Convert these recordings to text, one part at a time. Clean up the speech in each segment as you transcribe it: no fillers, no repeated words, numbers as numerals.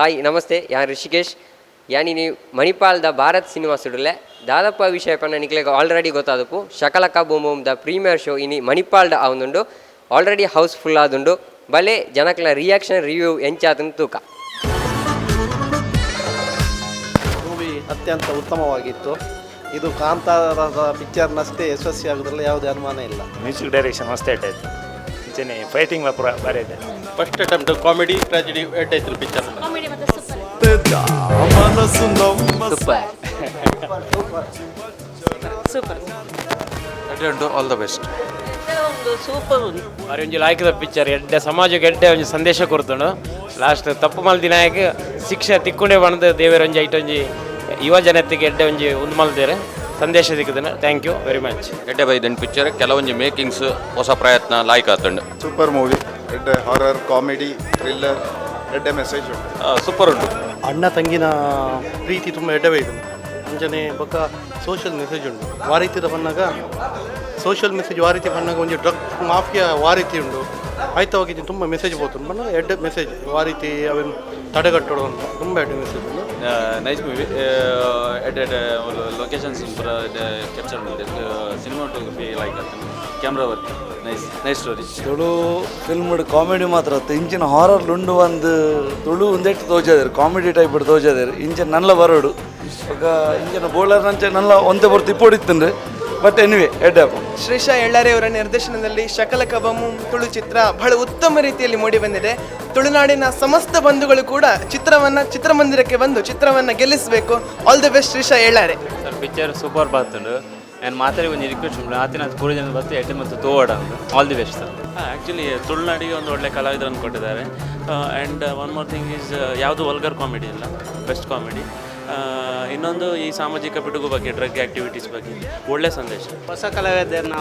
हाय नमस्ते यान ऋषिकेश यानी नी मणिपाल द भारत सिनेमा सुडले दादाप विषय पन्न निकले आलरेडी गोत्तादपु शकलका बूम बूम द प्रीमियर शो इनी मणिपाल द आवुंदुंडु आलरेडी हाउसफुल आदुंडु भले जनकल रियाक्षन रिव्यू ಎಂಚಾತನ ತೂಕ ಮೂವಿ ಅತ್ಯಂತ ಉತ್ತಮವಾಗಿತ್ತು. ಇದು ಕಾಂತಾರದ ಪಿಕ್ಚರ್ನಷ್ಟೇ ಯಶಸ್ವಿಯಾಗೋದ್ರಲ್ಲಿ ಯಾವುದೇ ಅನುಮಾನ ಇಲ್ಲ. ಮ್ಯೂಸಿಕ್ ಡೈರೆಕ್ಷನ್ ಮಸ್ತ್ ಆಯ್ತು. ಇಂಚನೆ ಫೈಟಿಂಗ್ ಬಾರಿ ಇದೆ. ಫಸ್ಟ್ ಅಟೆಂಪ್ಟ್ ಕಾಮಿಡಿ ಟ್ರಾಜಿಡಿ ಏಟಾಯ್ತು ಪಿಕ್ಚರ್. ಕಾಮಿಡಿ ಮತ್ತೆ super attend all the best. Super ಬಾರಿ ಒಂಜಿ ಲಾಯ್ಕದ ಪಿಕ್ಚರ್ ಎಡ್ಡೆ ಸಮಾಜಕ್ಕೆ ಎಡ್ಡೆ ಒಂಜಿ ಸಂದೇಶ ಕೊಡ್ತಾನು. ಲಾಸ್ಟ್ ತಪ್ಪು ಮಲ್ದಿನಾಯಕ ಶಿಕ್ಷೆ ತಿಕ್ಕೊಂಡೇ ಬಂದು ದೇವರ ಒಂಜಿ ಐಟ ಒಂಜಿ ಯುವ ಜನತೆಗೆ ಎಡ್ಡೆ ಒಂಜಿ ಒಂದು ಮಲ್ದೇರೆ ಸಂದೇಶ ಸಿಕ್ಕದನ. Thank you very much. ಎಡ್ಡೆ ಬೈದನ್ ಪಿಕ್ಚರ್ ಕೆಲವೊಂಜಿ ಮೇಕಿಂಗ್ಸ್ ಹೊಸ ಪ್ರಯತ್ನ ಲಾಯ್ಕ್ ಆತಂಡು. Super movie. ಎಡ್ಡೆ ಹಾರರ್ ಕಾಮಿಡಿ ಥ್ರಿಲ್ಲರ್ ಎಡ್ಡೆ ಮೆಸೇಜ್ ಉಂಟು. ಸೂಪರ್ ಉಂಟು. ಅಣ್ಣ ತಂಗಿನ ಪ್ರೀತಿ ತುಂಬ ಎಡ್ಡವೈದು ಅಂಜನೆ ಬೊಕ್ಕ ಸೋಷಿಯಲ್ ಮೆಸೇಜ್ ಉಂಟು. ವಾರೀತಿದ ಬನ್ನಾಗ ಸೋಷಿಯಲ್ ಮೆಸೇಜ್ ವಾರೀತಿ ಬನ್ನಾಗ ಒಂಜಿ ಡ್ರಗ್ ಮಾಫಿಯಾ ವಾರೀತಿ ಉಂಡು ಆಯ್ತು ಹೋಗಿದ್ದು ತುಂಬ ಮೆಸೇಜ್ ಬೋತು ಬಣ್ಣ ಎಡ್ಡ ಮೆಸೇಜ್ ವಾರೀತಿ ಅವನ್ ತಡೆಗಟ್ಟೋಡು ಅಂತ ತುಂಬ ಎಡ್ಡ ಮೆಸೇಜ್ ಉಂಡು. Nice movie. ಲೊಕೇಶನ್ಸ್ ಕ್ಯಾಪ್ಚರ್ ಮಾಡಿದೆ. ಸಿನಿಮಾಟೋಗ್ರಫಿ ಲೈಕ್ ಆಗ್ತದೆ. Camera work nice story. Tulu film comedy ಮಾತ್ರ ಇಂಚಿನ ಹಾರರ್ ಲುಂಡು ಒಂದು ತುಳು ಒಂದೆಟ್ಟು ತೋಜಾದೇರು ಕಾಮಿಡಿ ಟೈಪ್ ತೋಜಾದೇರು ಇಂಚಿನ ನಲ್ಲ ಬರೋಡು ఒక ಇಂಚಿನ ಬೋಲರ್ ನಂಚೆ ನಲ್ಲ ಒಂದೇ ಬರ್ತು ಇಪ್ಪೊಡಿತ್ತಂದ್ರೆ ಬಟ್ ಎನಿವೆ ಎಡ್ಡಪ್ಪ. ಶ್ರೀಶಾ ಎಳ್ಳಾರೆ ಅವರ ನಿರ್ದೇಶನದಲ್ಲಿ ಶಕಲಕ ಬೊಮ್ಮು ತುಳು ಚಿತ್ರ ಬಹಳ ಉತ್ತಮ ರೀತಿಯಲ್ಲಿ ಮೂಡಿ ಬಂದಿದೆ. ತುಳುನಾಡಿನ ಸಮಸ್ತ ಬಂಧುಗಳು ಕೂಡ ಚಿತ್ರಮಂದಿರಕ್ಕೆ ಬಂದು ಚಿತ್ರವನ್ನು ಗೆಲ್ಲಿಸಬೇಕು. ಆಲ್ ದಿ ಬೆಸ್ಟ್ ಶ್ರೀಶಾ ಎಳ್ಳಾರೆ ಸರ್. ಪಿಕ್ಚರ್ ಸೂಪರ್ ಬಾತುಂಡು. ನಾನು ಮಾತಾಡಿ ಒಂದು ರಿಕ್ವೆಸ್ಟ್ ಉಂಟು ಆತಿನ ಪೂರ ಜನ ಬರ್ತು ಎಡ್ಡೆ ಮತ್ತು ತೋವಾಡ ಅಂತ. All the best sir. Actually ತುಳುನಾಡಿಗೆ ಒಂದು ಒಳ್ಳೆ ಕಲಾವಿದರನ್ನು ಕೊಟ್ಟಿದ್ದಾರೆ. And one more thing is ಯಾವುದು ವಲ್ಗರ್ ಕಾಮಿಡಿ ಇಲ್ಲ, ಬೆಸ್ಟ್ ಕಾಮಿಡಿ. ಇನ್ನೊಂದು ಈ ಸಾಮಾಜಿಕ ಪಿಡುಗು ಬಗ್ಗೆ, ಡ್ರಗ್ ಆ್ಯಕ್ಟಿವಿಟೀಸ್ ಬಗ್ಗೆ ಒಳ್ಳೆ ಸಂದೇಶ. ಹೊಸ ಕಲಾವಿದರನ್ನ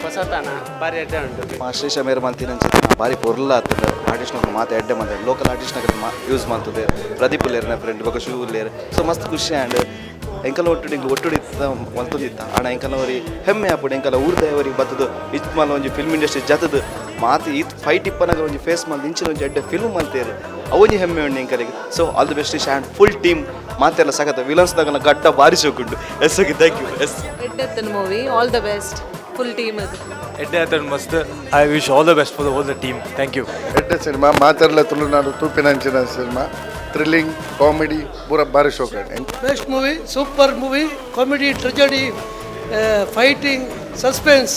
ಹೊಸತನ ಬಾರಿ ಎಡ್ಡೆ ಉಂಟು. ಶ್ರೀಶ ಮೇರೆ ಮಲ್ತಿನ ಭಾರಿ ಪೊರ್ಲ ಆಗ್ತದೆ. ಆರ್ಟಿಸ್ಟ್ನ ಮಾತು ಎಡ್ಡೆ ಮಾತು ಲೋಕಲ್ ಆರ್ಟಿಸ್ಟ್ನ ಯೂಸ್ ಮಾಡ್ತದೆ. ಪ್ರದೀಪ್ ಲೇರ್ ನನ್ನ ಫ್ರೆಂಡ್ ಬಗ್ಗೆ ಶೂ ಲೇರ್ ಸೊ ಮಸ್ತ್ ಖುಷಿ ಆ್ಯಂಡ್ ಎಂಕಲ್ ಒಟ್ಟುಡಿತ್ತ ಮಲ್ತೊಂದಿತ್ತ ಆಣ ಎಂಕಲ್ನವರಿ ಹೆಮ್ಮೆ ಆಪುಡು. ಎಂಕಲ್ ಊರ್ದವರಿಗೆ ಬತ್ತದು ಇತ್ ಮಲ್ಲ ಒಂಜಿ ಫಿಲ್ಮ್ ಇಂಡಸ್ಟ್ರಿ ಜತದು ಮಾತು ಈತ್ ಫೈಟ್ ಇಪ್ಪನಾಗ ಒಂಜಿ ಫೇಸ್ ಮಾಡಿ ಇಂಚಿನ ಒಂಜಿ ಎಡ್ಡೆ ಫಿಲ್ಮ್ ಮಲ್ತೇರು ಅವೊಂಜಿ ಹೆಮ್ಮೆ ಉಂಡು ಎಂಕಲಿಗೆ. So all the best and full team ಮಾತೆಲ್ಲ ಸಖತ್ ವಿಲನ್ಸ್ದಾಗ ಗಡ್ಡ ಬಾರಿ ಸೋಕುಂಡು. Yes okay thank you. Yes ಎಡ್ಡೆ movie all the best full team ಅದು ಎಡ್ಡೆ ಆತನ ಮಸ್ತ್. I wish all the best for the whole the team. Thank you. ಎಡ್ಡೆ ಸಿನಿಮಾ ಮಾತೆಲ್ಲ ತುಳುನಾಡು ತೂಪಿನಂಚಿನ ಸಿನಿಮಾ. ಥ್ರಿಲ್ಲಿಂಗ್ ಕಾಮಿಡಿ ಪೂರ ಬಾರಿ ಶೋಕ. Best movie, super movie, comedy, tragedy, fighting, suspense,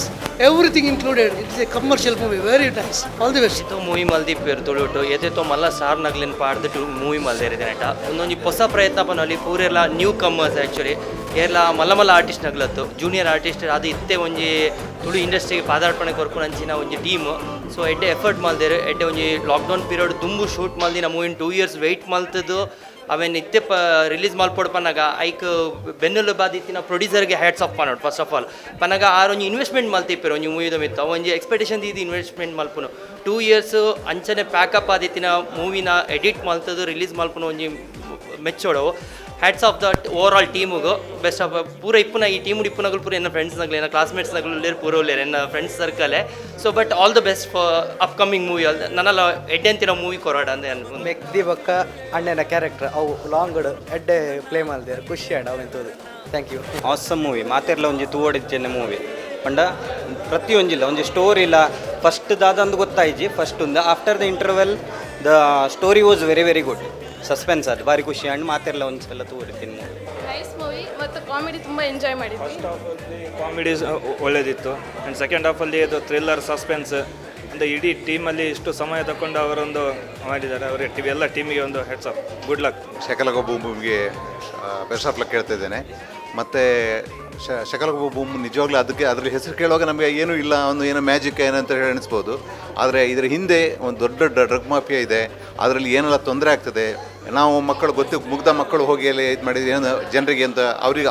everything included. It's a commercial movie, very nice. All the best. ಇದು movie ಮಲ್ದಿ ಪೇರು ತುಳುಟು ಎದೆತೋ ಮಲ್ಲ sir ನಗ್ಲಿನ ಪಾಡ್ದು movie ಮಲ್ದೇರಿದೆ ನಟ ಒಂದೊಂದು ಹೊಸ ಪ್ರಯತ್ನ ಪನಲ್ಲಿ ಪೂರೆಲ್ಲ ನ್ಯೂ ಕಮ್ಮರ್ಸ್ ಆ್ಯಕ್ಚುಲಿ ಎಲ್ಲ ಮಲ್ಲ ಆರ್ಟಿಸ್ಟ್ ನಗ್ಲತ್ತು ಜೂನಿಯರ್ ಆರ್ಟಿಸ್ಟ್ ಅದು ಇತ್ತೆ ಒಂಜಿ ತುಳು ಇಂಡಸ್ಟ್ರಿಗೆ ಪಾದಾರ್ಪಣೆ ಕೊರ್ಕೊಂಡು ಅಂಚಿನ ಒಂಜಿ ಟೀಮು. ಸೊ ಎಡ್ಡೆ ಎಫರ್ಟ್ ಮಲ್ದೇರು ಎಡ್ಡೆ ಒಂಜಿ ಲಾಕ್ಡೌನ್ ಪೀರಿಯಡ್ ತುಂಬು ಶೂಟ್ ಮಲ್ದಿನ ಮೂವಿನ 2 years ವೆಯ್ಟ್ ಮಲ್ತದ್ದು ಅವೇನು ಇತ್ತೆ ರಿಲೀಸ್ ಮಲ್ಪೊಡು ಪನ್ನಾಗ ಐಕ್ ಬೆನ್ನುಲು ಬಾದಿತ್ತಿನ ಪ್ರೊಡ್ಯೂಸರ್ಗೆ ಹ್ಯಾಟ್ಸ್ ಆಫ್ ಪನ್ನೋಡು. ಫಸ್ಟ್ ಆಫ್ ಆಲ್ ಪನ್ನಾಗ ಆರೊಂಜಿ ಇನ್ವೆಸ್ಟ್ಮೆಂಟ್ ಮಲ್ತಿಪ್ಪೇರು ಒಂಜಿ ಮೂವಿದ ಮಿತ್ತು ಒಂಜಿ ಎಕ್ಸ್ಪೆಕ್ಟೇಷನ್ ಇದು ಇನ್ವೆಸ್ಟ್ಮೆಂಟ್ ಮಲ್ಪುನು 2 years ಅಂಚನೆ ಪ್ಯಾಕಪ್ ಆದಿತ್ತಿನ ಮೂವಿನ ಎಡಿಟ್ ಮಲ್ತದ್ದು ರಿಲೀಸ್ ಮಲ್ಪುನು ಒಂಜಿ ಮೆಚ್ಚೋಡು. Hats off that over all ಟೀಮುಗು ಬೆಸ್ಟ್ ಆಫ್ ಪೂರ ಇಪ್ಪುನ ಈ ಟೀಮು ಇಪ್ಪುನಗಳು ಪೂರ ಎನ್ನ ಫ್ರೆಂಡ್ಸ್ನಾಗಲಿ ಎನ್ನ ಕ್ಲಾಸ್ಮೇಟ್ಸ್ನಾಗಲು ಲೇರು ಪೂರ ಉಳ್ಳೇರು ಎನ್ನ ಫ್ರೆಂಡ್ಸ್ ಸರ್ಕಲೇ. So but all the best for upcoming movie. ನನ್ನೆಲ್ಲ ಎಡ್ಡೆಂತಿನ ಮೂವಿ ಕೊರೋಡ ಅಂತ ಅನ್ಕೊಂಡು ಮೆಕ್ದಿ ಬೊಕ್ಕ ಅಣ್ಣನ ಕ್ಯಾರೆಕ್ಟರ್ ಅವು ಲಾಂಗ್ ಎಡ್ಡೆ ಪ್ಲೇ ಮಾಡಿದೆ ಖುಷಿ ಆಡ ಅವೆಂತದ್ದು. Thank you. ಆಸಮ್ ಮೂವಿ ಮಾತೆರ್ಲ ಒಂಜಿ ತೂವಡಿದ್ದೇನೆ ಮೂವಿ ಪಂಡ ಪ್ರತಿಯೊಂಜಿಲ್ಲ ಒಂಜಿ ಸ್ಟೋರಿ ಇಲ್ಲ ಫಸ್ಟ್ ದಾದಂದು ಗೊತ್ತಾಯ್ಜಿ ಫಸ್ಟ್ ಒಂದು after the interval the story was very very good. Suspense ಅದು ಭಾರಿ ಖುಷಿ ಆ್ಯಂಡ್ ಮಾತೆಲ್ಲ ಒಂದ್ಸಲ ತೂವಡಿದ್ದೀನಿ ಮೂವಿ. ನೈಸ್ ಮೂವಿ ಮತ್ತು ಕಾಮಿಡಿ ತುಂಬ ಎಂಜಾಯ್ ಮಾಡಿದ್ವಿ. ಫಸ್ಟ್ ಹಾಫಲ್ಲಿ ಕಾಮಿಡಿ ಒಳ್ಳೆದಿತ್ತು ಆ್ಯಂಡ್ ಸೆಕೆಂಡ್ ಹಾಫಲ್ಲಿ ಅದು ಥ್ರಿಲ್ಲರ್ ಸಸ್ಪೆನ್ಸ್ ಅಂದರೆ ಇಡೀ ಟೀಮಲ್ಲಿ ಇಷ್ಟು ಸಮಯ ತಗೊಂಡು ಅವರೊಂದು ಮಾಡಿದ್ದಾರೆ. ಅವರ ಎಲ್ಲ ಟೀಮಿಗೆ ಒಂದು hats off good luck. Shakalaka Boom ಬೂಮ್ಗೆ ಬೆಸ್ಟ್ ಆಫ್ ಲಕ್ ಹೇಳ್ತಾ ಇದ್ದೇನೆ. ಮತ್ತು ಶಕಲಕ ಬೂಮ್ ನಿಜವಾಗ್ಲೂ ಅದರಲ್ಲಿ ಹೆಸರು ಕೇಳುವಾಗ ನಮಗೆ ಏನೂ ಇಲ್ಲ, ಒಂದು ಏನೋ ಮ್ಯಾಜಿಕ್ ಏನಂತ ಹೇಳಿ ಅನಿಸ್ಬೋದು. ಆದರೆ ಇದರ ಹಿಂದೆ ಒಂದು ದೊಡ್ಡ ಡ್ರಗ್ ಮಾಫಿಯಾ ಇದೆ. ಅದರಲ್ಲಿ ಏನೆಲ್ಲ ತೊಂದರೆ ಆಗ್ತದೆ. ನಾವು ಮಕ್ಕಳು ಮುಗ್ಧ ಮಕ್ಕಳು ಹೋಗಿ ಎಲ್ಲ ಇದು ಮಾಡಿದ್ರೆ ಏನು ಜನರಿಗೆ ಅಂತ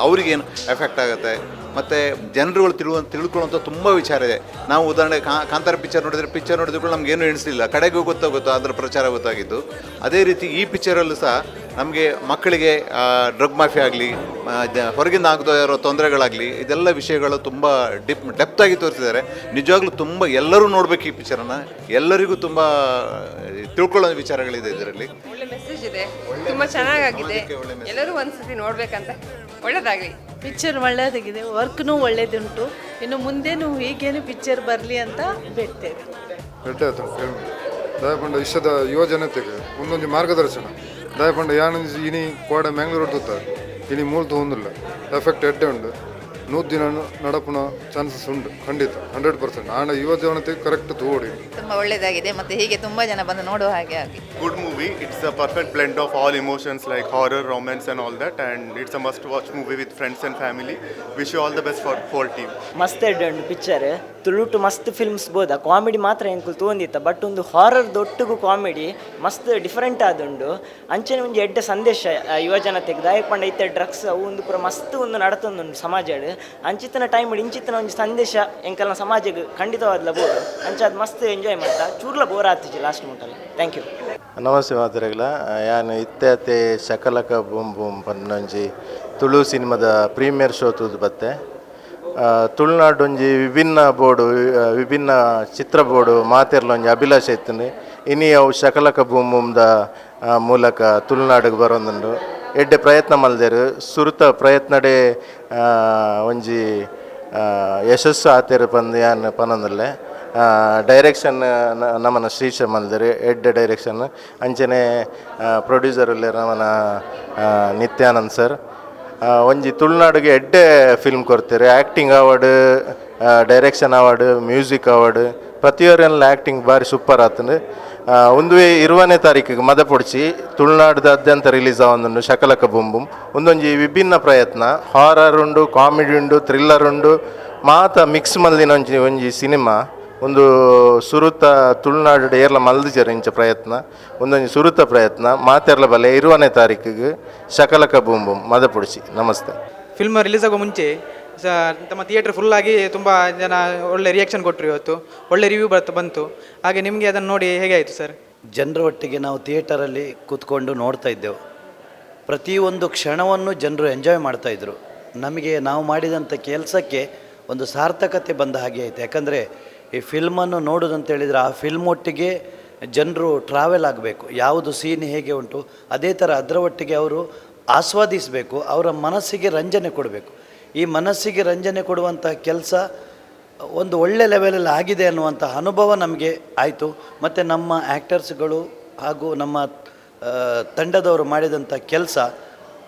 ಅವ್ರಿಗೇನು ಎಫೆಕ್ಟ್ ಆಗುತ್ತೆ. ಮತ್ತು ಜನರುಗಳು ತಿಳ್ಕೊಳ್ಳುವಂಥ ತುಂಬ ವಿಚಾರ ಇದೆ. ನಾವು ಉದಾಹರಣೆ ಕಾಂತಾರ ಪಿಕ್ಚರ್ ನೋಡಿದ್ರು ನಮಗೇನು ಎಣಿಸಲಿಲ್ಲ, ಕಡೆಗೂ ಗೊತ್ತಾಗುತ್ತೋ ಅದರ ಪ್ರಚಾರ ಗೊತ್ತಾಗಿದ್ದು. ಅದೇ ರೀತಿ ಈ ಪಿಕ್ಚರಲ್ಲೂ ಸಹ ನಮಗೆ ಮಕ್ಕಳಿಗೆ ಡ್ರಗ್ ಮಾಫಿಯಾ ಆಗಲಿ ಹೊರಗಿಂದ ಆಗದೋ ಇರೋ ತೊಂದರೆಗಳಾಗಲಿ ಇದೆಲ್ಲ ವಿಷಯಗಳು ತುಂಬ ಡೆಪ್ತಾಗಿ ತೋರಿಸಿದ್ದಾರೆ. ನಿಜವಾಗ್ಲೂ ತುಂಬ ಎಲ್ಲರೂ ನೋಡಬೇಕು ಈ ಪಿಕ್ಚರನ್ನು. ಕಾರಣ ಎಲ್ಲರಿಗೂ ತುಂಬ ತಿಳ್ಕೊಳ್ಳೋ ವಿಚಾರಗಳಿದೆ ಇದರಲ್ಲಿ. ಒಳ್ಳೆ ಮೆಸೇಜ್ ಇದೆ, ತುಂಬ ಚೆನ್ನಾಗಾಗಿದೆ, ಎಲ್ಲರೂ ಒಂದ್ಸತಿ ನೋಡ್ಬೇಕಂತ. ಒಳ್ಳೇದಾಗಲಿ. ಪಿಕ್ಚರ್ ಒಳ್ಳೆಯದಾಗಿದೆ, ವರ್ಕ್ನೂ ಒಳ್ಳೇದುಂಟು. ಇನ್ನು ಮುಂದೇನು ಹೀಗೇನು ಪಿಕ್ಚರ್ ಬರಲಿ ಅಂತ ಬಿಡ್ತೇವೆ. ಎಡ್ಡಾಯ್ತು ಫಿಲ್ಮ್ ದಯಪಂಡ ಇಷ್ಟದ ಯುವ ಜನತೆಗೆ ಒಂದೊಂದು ಮಾರ್ಗದರ್ಶನ ದಯಪಂಡ ಯಾನ ಇನಿ ಕೋಡೆ ಮ್ಯಾಂಗ್ಳೂರು ಹೊಡ್ತಾರೆ ಇನಿ ಮೂಲತು ಹೊಂದಿಲ್ಲ ಎಫೆಕ್ಟ್ ಎಡ್ಡೆ ಉಂಡು 100 ದಿನ ನಡಪುನ ಚಾನ್ಸಸ್ ಉಂಟು ಖಂಡಿತ 100%. ಆಂಡ ಯುವ ಜನತೆಗೆ ಕರೆಕ್ಟ್ ತೋಡಿ ತುಂಬ ಒಳ್ಳೇದಾಗಿದೆ, ಮತ್ತು ಹೀಗೆ ತುಂಬ ಜನ ಬಂದು ನೋಡುವ ಹಾಗೆ ಆಗಿ. Good movie. It's a perfect blend of all emotions like horror, romance and all that, and it's a must watch movie with friends and family. Wish you all the best for whole team. ಮಸ್ತ್ ಉಂಟು picture, ತುಳುಟು ಮಸ್ತ್ films ಬೋದ. Comedy ಮಾತ್ರ ಎಂಕುಲು ತೋಂದಿತ್ತ, but ಒಂದು horror ದೊಟ್ಟುಗು comedy ಮಸ್ತ್ different ಆದುಂಡು. ಅಂಚನೆ ಒಂದು ಎಡ್ಡ ಸಂದೇಶ ಯುವ ಜನತೆಗೆ ದಾಯಕ್ ಪಂಡ ಇತ್ತೆ ಡ್ರಗ್ಸ್ ಅವು ಒಂದು ಪೂರ ಮಸ್ತ್ ಒಂದು ನಡತೊಂದುಂಡು ಸಮಾಜಡ್. ಅಂಚಿತ್ತನ ಟೈಮ್ ಇಂಚಿತ್ತನ ಒಂದು ಸಂದೇಶ ಎಂಕಲ್ನ ಸಮಾಜಕ್ಕೆ ಖಂಡಿತವಾದ್ಲ ಬೋಡು ಅಂಚ ಅದು ಮಸ್ತ್ ಎಂಜಾಯ್ ಮಾಡ್ತಾ ಚೂರ್ಲ ಬೋರ್ ಆಗ್ತಿತ್ತು ಲಾಸ್ಟ್ ಮೂಟಲ್ಲಿ. Thank you. ನಮಸ್ತೆ ಮಾತರೆಗಳ ಯಾನು ಇತ್ತೆ ಶಕಲಕ ಬೂಮ್ ಬೂಮ್ ಪನ್ನೊಂಜಿ ತುಳು ಸಿನಿಮಾದ ಪ್ರೀಮಿಯರ್ ಶೋ ತೂದು ಬತ್ತೆ. ತುಳುನಾಡೊಂಜಿ ವಿಭಿನ್ನ ಚಿತ್ರ ಬೋರ್ಡು ಮಾತೆರ್ಲೊಂಜಿ ಅಭಿಲಾಷೆ ಇತ್ತಂದು ಇನಿ ಅವು ಶಕಲಕ ಬೂಮ್ ಬೂಮ್ದ ಮೂಲಕ ತುಳುನಾಡಿಗೆ ಬರೋದುಂಡು ಎಡ್ಡೆ ಪ್ರಯತ್ನ ಮಲ್ದೇರು ಸುರುತ ಪ್ರಯತ್ನಡೆ ಒಂಜಿ ಯಶಸ್ಸು ಆತೇರು ಪಂದು ಯಾನ್ ಪನೊಂದುಲ್ಲೆ. ಡೈರೆಕ್ಷನ್ ನಮ್ಮನ ಶ್ರೀಶ ಮಲ್ದೇರು ಎಡ್ಡೆ ಡೈರೆಕ್ಷನ್ ಅಂಚನೆ ಪ್ರೊಡ್ಯೂಸರ್ ಉಲ್ಲೆ ನಮ್ಮನ ನಿತ್ಯಾನಂದ್ ಸರ್. ಒಂಜಿ ತುಳುನಾಡಿಗೆ ಎಡ್ಡೆ ಫಿಲ್ಮ್ ಕೊಡ್ತಾರೆ. Acting award, direction award, music award ಪ್ರತಿಯೊರೆಲ್ಲ ಆ್ಯಕ್ಟಿಂಗ್ ಭಾರಿ ಸೂಪರ್ ಆತಂದು. ಒಂದು 20ನೇ ತಾರೀಕಿಗೆ ಮದಪೊಡ್ಚಿ ತುಳುನಾಡದಾದ್ಯಂತ ರಿಲೀಸ್ ಆವೊಂದುಂಡು ಶಕಲಕ ಬೂಮ್ ಬೂಮ್. ಒಂದೊಂಜಿ ವಿಭಿನ್ನ ಪ್ರಯತ್ನ, ಹಾರರ್ ಉಂಡು, ಕಾಮಿಡಿ ಉಂಡು, ಥ್ರಿಲ್ಲರ್ ಉಂಡು ಮಾತ ಮಿಕ್ಸ್ ಮಲ್ದಿನ ಒಂಜಿ ಸಿನಿಮಾ. ಒಂದು ಸುರುತ ತುಳುನಾಡು ಏರ್ಲ ಮಲ್ದಿಜರ ಇಂಚ ಪ್ರಯತ್ನ, ಒಂದೊಂದು ಸುರುತ ಪ್ರಯತ್ನ ಮಾತೆರ್ಲ ಬಲೆ 20ನೇ ತಾರೀಕಿಗೆ ಶಕಲಕ ಬೂಮ್ ಬೂಮ್ ಮದಪೊಡ್ಚಿ. ನಮಸ್ತೆ. ಫಿಲ್ಮ್ ರಿಲೀಸ್ ಆಗೋ ಮುಂಚೆ ತಮ್ಮ ಥಿಯೇಟ್ರ್ ಫುಲ್ಲಾಗಿ ತುಂಬ ಜನ ಒಳ್ಳೆ ರಿಯಾಕ್ಷನ್ ಕೊಟ್ಟರು, ಇವತ್ತು ಒಳ್ಳೆ ರಿವ್ಯೂ ಬಂತು. ಹಾಗೆ ನಿಮಗೆ ಅದನ್ನು ನೋಡಿ ಹೇಗೆ ಆಯಿತು ಸರ್? ಜನರ ಒಟ್ಟಿಗೆ ನಾವು ಥಿಯೇಟರಲ್ಲಿ ಕೂತ್ಕೊಂಡು ನೋಡ್ತಾ ಇದ್ದೆವು. ಪ್ರತಿಯೊಂದು ಕ್ಷಣವನ್ನು ಜನರು ಎಂಜಾಯ್ ಮಾಡ್ತಾಯಿದ್ರು. ನಮಗೆ ನಾವು ಮಾಡಿದಂಥ ಕೆಲಸಕ್ಕೆ ಒಂದು ಸಾರ್ಥಕತೆ ಬಂದ ಹಾಗೆ ಆಯಿತು. ಯಾಕಂದರೆ ಈ ಫಿಲ್ಮನ್ನು ನೋಡೋದಂತ ಹೇಳಿದರೆ ಆ ಫಿಲ್ಮ್ ಒಟ್ಟಿಗೆ ಜನರು ಟ್ರಾವೆಲ್ ಆಗಬೇಕು. ಯಾವುದು ಸೀನ್ ಹೇಗೆ ಉಂಟು ಅದೇ ಥರ ಅದರ ಒಟ್ಟಿಗೆ ಅವರು ಆಸ್ವಾದಿಸಬೇಕು, ಅವರ ಮನಸ್ಸಿಗೆ ರಂಜನೆ ಕೊಡಬೇಕು. ಈ ಮನಸ್ಸಿಗೆ ರಂಜನೆ ಕೊಡುವಂಥ ಕೆಲಸ ಒಂದು ಒಳ್ಳೆ ಲೆವೆಲಲ್ಲಿ ಆಗಿದೆ ಅನ್ನುವಂಥ ಅನುಭವ ನಮಗೆ ಆಯಿತು. ಮತ್ತು ನಮ್ಮ ಆ್ಯಕ್ಟರ್ಸ್ಗಳು ಹಾಗೂ ನಮ್ಮ ತಂಡದವರು ಮಾಡಿದಂಥ ಕೆಲಸ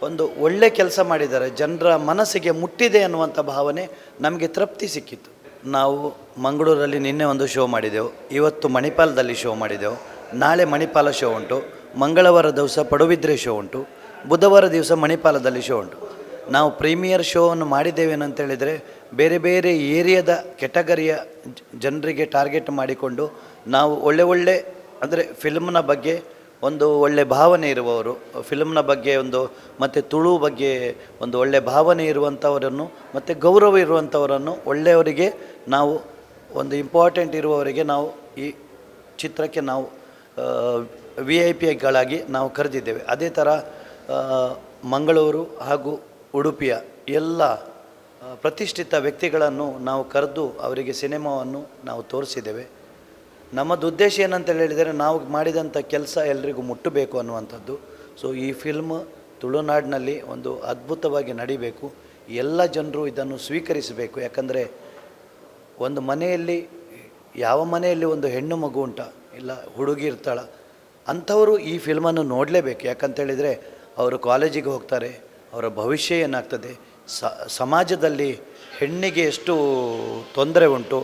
ಒಂದು ಒಳ್ಳೆ ಕೆಲಸ ಮಾಡಿದ್ದಾರೆ, ಜನರ ಮನಸ್ಸಿಗೆ ಮುಟ್ಟಿದೆ ಅನ್ನುವಂಥ ಭಾವನೆ ನಮಗೆ ತೃಪ್ತಿ ಸಿಕ್ಕಿತ್ತು. ನಾವು ಮಂಗಳೂರಲ್ಲಿ ನಿನ್ನೆ ಒಂದು ಶೋ ಮಾಡಿದೆವು, ಇವತ್ತು ಮಣಿಪಾಲದಲ್ಲಿ ಶೋ ಮಾಡಿದೆವು, ನಾಳೆ ಮಣಿಪಾಲ ಶೋ ಉಂಟು, ಮಂಗಳವಾರ ದಿವಸ ಪಡುಬಿದ್ರೆ ಶೋ ಉಂಟು, ಬುಧವಾರ ದಿವಸ ಮಣಿಪಾಲದಲ್ಲಿ ಶೋ ಉಂಟು. ನಾವು ಪ್ರೀಮಿಯರ್ ಶೋವನ್ನು ಮಾಡಿದ್ದೇವೇನಂತೇಳಿದರೆ ಬೇರೆ ಬೇರೆ ಏರಿಯಾದ ಕೆಟಗರಿಯ ಜನರಿಗೆ ಟಾರ್ಗೆಟ್ ಮಾಡಿಕೊಂಡು ನಾವು ಒಳ್ಳೆ ಅಂದರೆ ಫಿಲ್ಮ್ನ ಬಗ್ಗೆ ಒಂದು ಒಳ್ಳೆ ಭಾವನೆ ಇರುವವರು, ಫಿಲ್ಮ್ನ ಬಗ್ಗೆ ಒಂದು ಮತ್ತು ತುಳು ಬಗ್ಗೆ ಒಂದು ಒಳ್ಳೆ ಭಾವನೆ ಇರುವಂಥವರನ್ನು ಮತ್ತು ಗೌರವ ಇರುವಂಥವರನ್ನು ಒಳ್ಳೆಯವರಿಗೆ ನಾವು ಒಂದು ಇಂಪಾರ್ಟೆಂಟ್ ಇರುವವರಿಗೆ ನಾವು ಈ ಚಿತ್ರಕ್ಕೆ ನಾವು VIP ಗಳಾಗಿ ನಾವು ಕರೆದಿದ್ದೇವೆ. ಅದೇ ಥರ ಮಂಗಳೂರು ಹಾಗೂ ಉಡುಪಿಯ ಎಲ್ಲ ಪ್ರತಿಷ್ಠಿತ ವ್ಯಕ್ತಿಗಳನ್ನು ನಾವು ಕರೆದು ಅವರಿಗೆ ಸಿನಿಮಾವನ್ನು ನಾವು ತೋರಿಸಿದ್ದೇವೆ. ನಮ್ಮದು ಉದ್ದೇಶ ಏನಂತ ಹೇಳಿದರೆ ನಾವು ಮಾಡಿದಂಥ ಕೆಲಸ ಎಲ್ರಿಗೂ ಮುಟ್ಟಬೇಕು ಅನ್ನುವಂಥದ್ದು. ಸೊ ಈ ಫಿಲ್ಮ್ ತುಳುನಾಡಿನಲ್ಲಿ ಒಂದು ಅದ್ಭುತವಾಗಿ ನಡಿಬೇಕು, ಎಲ್ಲ ಜನರು ಇದನ್ನು ಸ್ವೀಕರಿಸಬೇಕು. ಯಾಕಂದರೆ ಒಂದು ಮನೆಯಲ್ಲಿ ಯಾವ ಮನೆಯಲ್ಲಿ ಒಂದು ಹೆಣ್ಣು ಮಗು ಉಂಟ ಇಲ್ಲ ಹುಡುಗಿ ಇರ್ತಾಳ ಅಂಥವರು ಈ ಫಿಲ್ಮನ್ನು ನೋಡಲೇಬೇಕು. ಯಾಕಂತೇಳಿದರೆ ಅವರು ಕಾಲೇಜಿಗೆ ಹೋಗ್ತಾರೆ, ಅವರ ಭವಿಷ್ಯ ಏನಾಗ್ತದೆ, ಸಮಾಜದಲ್ಲಿ ಹೆಣ್ಣಿಗೆ ಎಷ್ಟು ತೊಂದರೆ ಉಂಟು,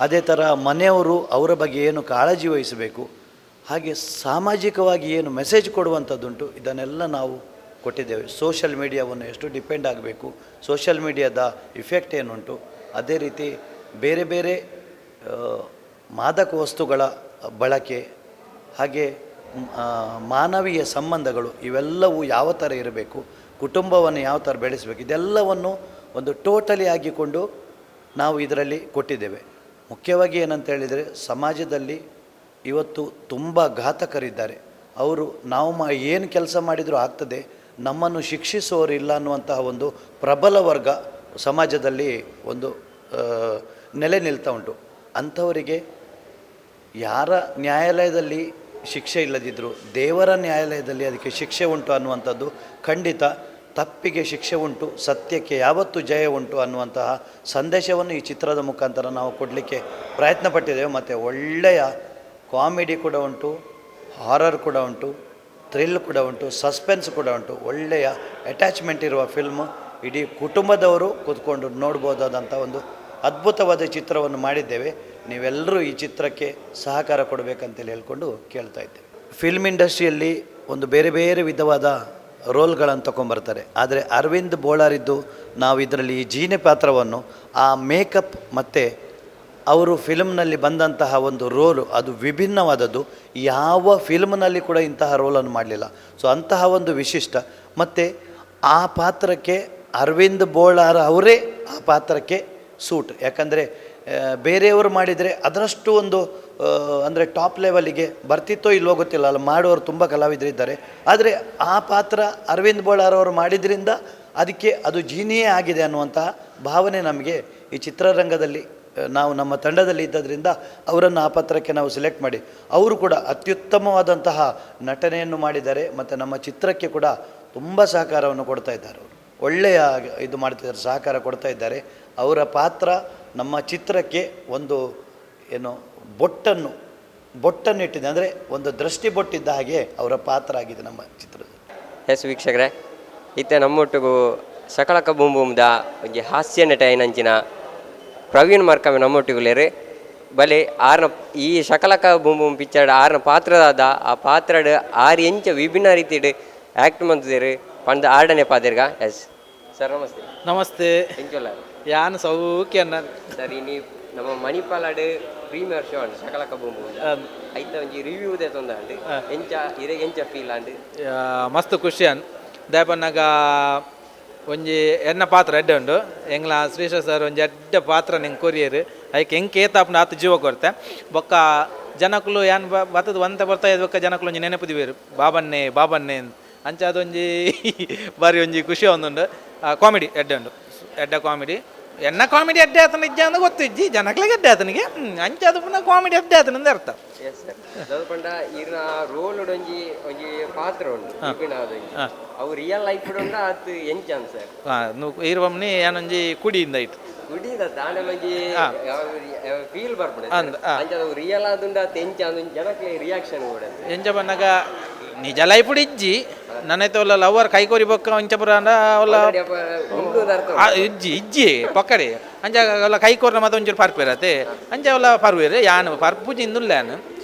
ಅದೇ ಥರ ಮನೆಯವರು ಅವರ ಬಗ್ಗೆ ಏನು ಕಾಳಜಿ ವಹಿಸಬೇಕು, ಹಾಗೆ ಸಾಮಾಜಿಕವಾಗಿ ಏನು ಮೆಸೇಜ್ ಕೊಡುವಂಥದ್ದುಂಟು, ಇದನ್ನೆಲ್ಲ ನಾವು ಕೊಟ್ಟಿದ್ದೇವೆ. ಸೋಷಲ್ ಮೀಡಿಯಾವನ್ನು ಎಷ್ಟು ಡಿಪೆಂಡ್ ಆಗಬೇಕು, ಸೋಷಲ್ ಮೀಡಿಯಾದ ಇಫೆಕ್ಟ್ ಏನುಂಟು, ಅದೇ ರೀತಿ ಬೇರೆ ಬೇರೆ ಮಾದಕ ವಸ್ತುಗಳ ಬಳಕೆ, ಹಾಗೆ ಮಾನವೀಯ ಸಂಬಂಧಗಳು ಇವೆಲ್ಲವೂ ಯಾವ ಥರ ಇರಬೇಕು, ಕುಟುಂಬವನ್ನು ಯಾವ ಥರ ಬೆಳೆಸಬೇಕು, ಇದೆಲ್ಲವನ್ನು ಒಂದು ಟೋಟಲಿ ಆಗಿಕೊಂಡು ನಾವು ಇದರಲ್ಲಿ ಕೊಟ್ಟಿದ್ದೇವೆ. ಮುಖ್ಯವಾಗಿ ಏನಂತ ಹೇಳಿದರೆ ಸಮಾಜದಲ್ಲಿ ಇವತ್ತು ತುಂಬ ಘಾತಕರಿದ್ದಾರೆ. ಅವರು ನಾವು ಏನು ಕೆಲಸ ಮಾಡಿದರೂ ಆಗ್ತದೆ, ನಮ್ಮನ್ನು ಶಿಕ್ಷಿಸುವವರು ಇಲ್ಲ ಅನ್ನುವಂತಹ ಒಂದು ಪ್ರಬಲ ವರ್ಗ ಸಮಾಜದಲ್ಲಿ ಒಂದು ನೆಲೆ ನಿಲ್ತಾ ಉಂಟು. ಅಂಥವರಿಗೆ ಯಾರ ನ್ಯಾಯಾಲಯದಲ್ಲಿ ಶಿಕ್ಷೆ ಇಲ್ಲದಿದ್ದರೂ ದೇವರ ನ್ಯಾಯಾಲಯದಲ್ಲಿ ಅದಕ್ಕೆ ಶಿಕ್ಷೆ ಉಂಟು ಅನ್ನುವಂಥದ್ದು ಖಂಡಿತ. ತಪ್ಪಿಗೆ ಶಿಕ್ಷೆ ಉಂಟು, ಸತ್ಯಕ್ಕೆ ಯಾವತ್ತೂ ಜಯ ಉಂಟು ಅನ್ನುವಂತಹ ಸಂದೇಶವನ್ನು ಈ ಚಿತ್ರದ ಮುಖಾಂತರ ನಾವು ಕೊಡಲಿಕ್ಕೆ ಪ್ರಯತ್ನ ಪಟ್ಟಿದ್ದೇವೆ. ಮತ್ತು ಒಳ್ಳೆಯ ಕಾಮಿಡಿ ಕೂಡ ಉಂಟು, ಹಾರರ್ ಕೂಡ ಉಂಟು, ಥ್ರಿಲ್ ಕೂಡ ಉಂಟು, ಸಸ್ಪೆನ್ಸ್ ಕೂಡ ಉಂಟು. ಒಳ್ಳೆಯ ಅಟ್ಯಾಚ್ಮೆಂಟ್ ಇರುವ ಫಿಲ್ಮು. ಇಡೀ ಕುಟುಂಬದವರು ಕೂತ್ಕೊಂಡು ನೋಡ್ಬೋದಾದಂಥ ಒಂದು ಅದ್ಭುತವಾದ ಚಿತ್ರವನ್ನು ಮಾಡಿದ್ದೇವೆ. ನೀವೆಲ್ಲರೂ ಈ ಚಿತ್ರಕ್ಕೆ ಸಹಕಾರ ಕೊಡಬೇಕಂತೇಳಿ ಹೇಳ್ಕೊಂಡು ಕೇಳ್ತಾ ಇದ್ದೇವೆ. ಫಿಲ್ಮ್ ಇಂಡಸ್ಟ್ರಿಯಲ್ಲಿ ಒಂದು ಬೇರೆ ಬೇರೆ ವಿಧವಾದ ರೋಲ್ಗಳನ್ನು ತೊಗೊಂಬರ್ತಾರೆ. ಆದರೆ ಅರವಿಂದ್ ಬೋಳಾರಿದ್ದು ನಾವು ಇದರಲ್ಲಿ ಈ ಜೀನೆ ಪಾತ್ರವನ್ನು ಆ ಮೇಕಪ್ ಮತ್ತು ಅವರು ಫಿಲ್ಮ್ನಲ್ಲಿ ಬಂದಂತಹ ಒಂದು ರೋಲು ಅದು ವಿಭಿನ್ನವಾದದ್ದು. ಯಾವ ಫಿಲ್ಮ್ನಲ್ಲಿ ಕೂಡ ಇಂತಹ ರೋಲನ್ನು ಮಾಡಲಿಲ್ಲ. ಸೊ ಅಂತಹ ಒಂದು ವಿಶಿಷ್ಟ. ಮತ್ತು ಆ ಪಾತ್ರಕ್ಕೆ ಅರವಿಂದ್ ಬೋಳಾರ ಅವರೇ ಆ ಪಾತ್ರಕ್ಕೆ ಸೂಟ್. ಯಾಕಂದರೆ ಬೇರೆಯವರು ಮಾಡಿದರೆ ಅದರಷ್ಟು ಒಂದು ಅಂದರೆ ಟಾಪ್ ಲೆವೆಲಿಗೆ ಬರ್ತಿತ್ತೋ ಇಲ್ಲೋ ಗೊತ್ತಿಲ್ಲ, ಅಲ್ಲಿ ಮಾಡುವವರು ತುಂಬ ಕಲಾವಿದರಿದ್ದಾರೆ. ಆದರೆ ಆ ಪಾತ್ರ ಅರವಿಂದ್ ಬೋಳಾರವರು ಮಾಡಿದ್ರಿಂದ ಅದಕ್ಕೆ ಅದು ಜೀನಿಯೇ ಆಗಿದೆ ಅನ್ನುವಂತಹ ಭಾವನೆ ನಮಗೆ ಈ ಚಿತ್ರರಂಗದಲ್ಲಿ ನಾವು ನಮ್ಮ ತಂಡದಲ್ಲಿ ಇದ್ದದ್ರಿಂದ ಅವರನ್ನು ಆ ಪಾತ್ರಕ್ಕೆ ನಾವು ಸೆಲೆಕ್ಟ್ ಮಾಡಿ ಅವರು ಕೂಡ ಅತ್ಯುತ್ತಮವಾದಂತಹ ನಟನೆಯನ್ನು ಮಾಡಿದ್ದಾರೆ. ಮತ್ತು ನಮ್ಮ ಚಿತ್ರಕ್ಕೆ ಕೂಡ ತುಂಬ ಸಹಕಾರವನ್ನು ಕೊಡ್ತಾ ಇದ್ದಾರೆ. ಅವರು ಒಳ್ಳೆಯ ಇದು ಮಾಡ್ತಿದ್ದಾರೆ, ಸಹಕಾರ ಕೊಡ್ತಾ ಇದ್ದಾರೆ. ಅವರ ಪಾತ್ರ ನಮ್ಮ ಚಿತ್ರಕ್ಕೆ ಒಂದು ಏನು ಬೊಟ್ಟನ್ನು ಇಟ್ಟಿದೆ, ಅಂದರೆ ಒಂದು ದೃಷ್ಟಿ ಬೊಟ್ಟಿದ್ದ ಹಾಗೆ ಅವರ ಪಾತ್ರ ಆಗಿದೆ ನಮ್ಮ ಚಿತ್ರದ. ಎಸ್ ವೀಕ್ಷಕರೇ, ಇತ್ತೆ ನಮ್ಮೊಟ್ಟಿಗೂ ಶಕಲಕ ಬೂಮ್ ಬೂಮ್ದ ಒಂಜಿ ಹಾಸ್ಯ ನಟ ಏನಂಚಿನ ಪ್ರವೀಣ್ ಮಾರ್ಕಮೆ ನಮ್ಮೊಟ್ಟಿಗುಲೇರು ಬಲೆ ಆರ್ನ ಈ ಶಕಲಕ ಬೂಮ್ ಬೂಮ್ ಪಿಕ್ಚರ್ಡ್ ಆರ್ನ ಪಾತ್ರದಾದ ಆ ಪಾತ್ರಡ್ ಆರು ಎಂಚ ವಿಭಿನ್ನ ರೀತಿಡ್ ಆ್ಯಕ್ಟ್ ಮಂತಿದ್ದೇರು ಪಂಡ ಆರ್ಡನೆ ಪಾದಿರ್ಗ. ಎಸ್ ಸರ್ ನಮಸ್ತೆ. ನಮಸ್ತೆ. ಎಂಚೊಲ್ಲ ಯಾನು ಸೌಖ್ಯ ಸರ್ ನೀವು ನಮ್ಮ ಮಣಿಪಾಲಡ್ premiere show and Shakalaka Boom Boom ಐತ ಒಂಜಿ ರಿವ್ಯೂ ದೇ ತೊಂದಾಂಡ್ ಎಂಚ ಇರೆ ಎಂಚ ಫೀಲ್ ಅಂಡ್ ಮಸ್ತ್ ಖುಷಿ ಅನ್ ದಾಯಪನ್ನಾಗ ಒಂಜಿ ಎನ್ನ ಪಾತ್ರ ಎಡ್ಡೆ ಉಂಡು ಎಂಗ್ಲ ಶ್ರೀಶ ಸರ್ ಒಂಜಿ ಎಡ್ಡೆ ಪಾತ್ರ ನಿಂಗೆ ಕೊರಿಯರು ಅದಕ್ಕೆ ಹೆಂಗೆ ಕೇತಾಪ್ನ ಆತು ಜೀವ ಕೊಡ್ತೆ ಬೊಕ್ಕ ಜನಕ್ಕಲು ಏನು ಬತ್ತದ ಒಂತ ಬರ್ತಾ ಇದ್ಬಕ್ಕ ಜನಕ್ಕಲು ಒಂಜಿ ನೆನಪುದಿವೇರು ಬಾಬನ್ನೇ ಬಾಬನ್ನೇ ಅಂಚ ಅದೊಂಜಿ ಬಾರಿ ಒಂಜಿ ಖುಷಿ ಒಂದುಂಡು. ಕಾಮಿಡಿ ಎಡ್ಡೆ ಉಂಡು, ಎಡ್ಡೆ ಕಾಮಿಡಿ ಎನ್ನ ಕಾಮಿಡಿ ಅಡ್ಡೆ ಆತನ ಇಜ್ಜ ಅಂದ ಗೊತ್ತಿಜ್ಜಿ ಜನಕ್ಲಿಗೆ ಅಡ್ಡೆ ಆತನಿಗೆ ಅಂಚೆ ಅದು ಪುನಃ ಕಾಮಿಡಿ ಅಡ್ಡೆ ಆತನಂದ ಅರ್ಥ. ಎಸ್ ಸರ್ ಪಂಡ ಇರ್ನ ರೋಲ್ ಒಂಜಿ ಒಂಜಿ ಪಾತ್ರ ಉಂಡು ಅವು ರಿಯಲ್ ಲೈಫ್ ಉಂಡ ಅದು ಎಂಚ ಸರ್ ಇರುವಮ್ನಿ ಏನೊಂಜಿ ಕುಡಿಯಿಂದ ಇಟ್ಟು ಕುಡಿದ ತಾಂಡ ಒಂಜಿ ಫೀಲ್ ಬರ್ಪಡೆ ಅಂಚ ಅದು ರಿಯಲ್ ಆದುಂಡ ಅದು ಎಂಚ ಅಂದ ಜನಕ್ಕೆ ರಿಯಾಕ್ಷನ್ ಕೂಡ ಎಂಚ ಬನ್ನಾಗ ನಿಜ ಲೈಫ್ ಇಜ್ಜಿ ನನ್ನೈತೆ ಒಲ್ಲ ಲವರ್ ಕೈಕೋರಿ ಬೊಕ್ಕ ಅಂಚ ಬರಂಡ ಒಲ್ಲ ಇಜ್ಜಿ ಪಕ್ಕಡೆ ಅಂಚ ಒಲ್ಲ ಕೈಕೋರ್ನ ಮತ್ತೆ ಒಂಚೂರು ಪರ್ಪೇರತ್ತೆ ಅಂಚ ಒಲ್ಲ ಪರ್ವೇರು ಯಾನು ಪರ್ಪುಜಿ ಇಂದುಲ್ಲಾನು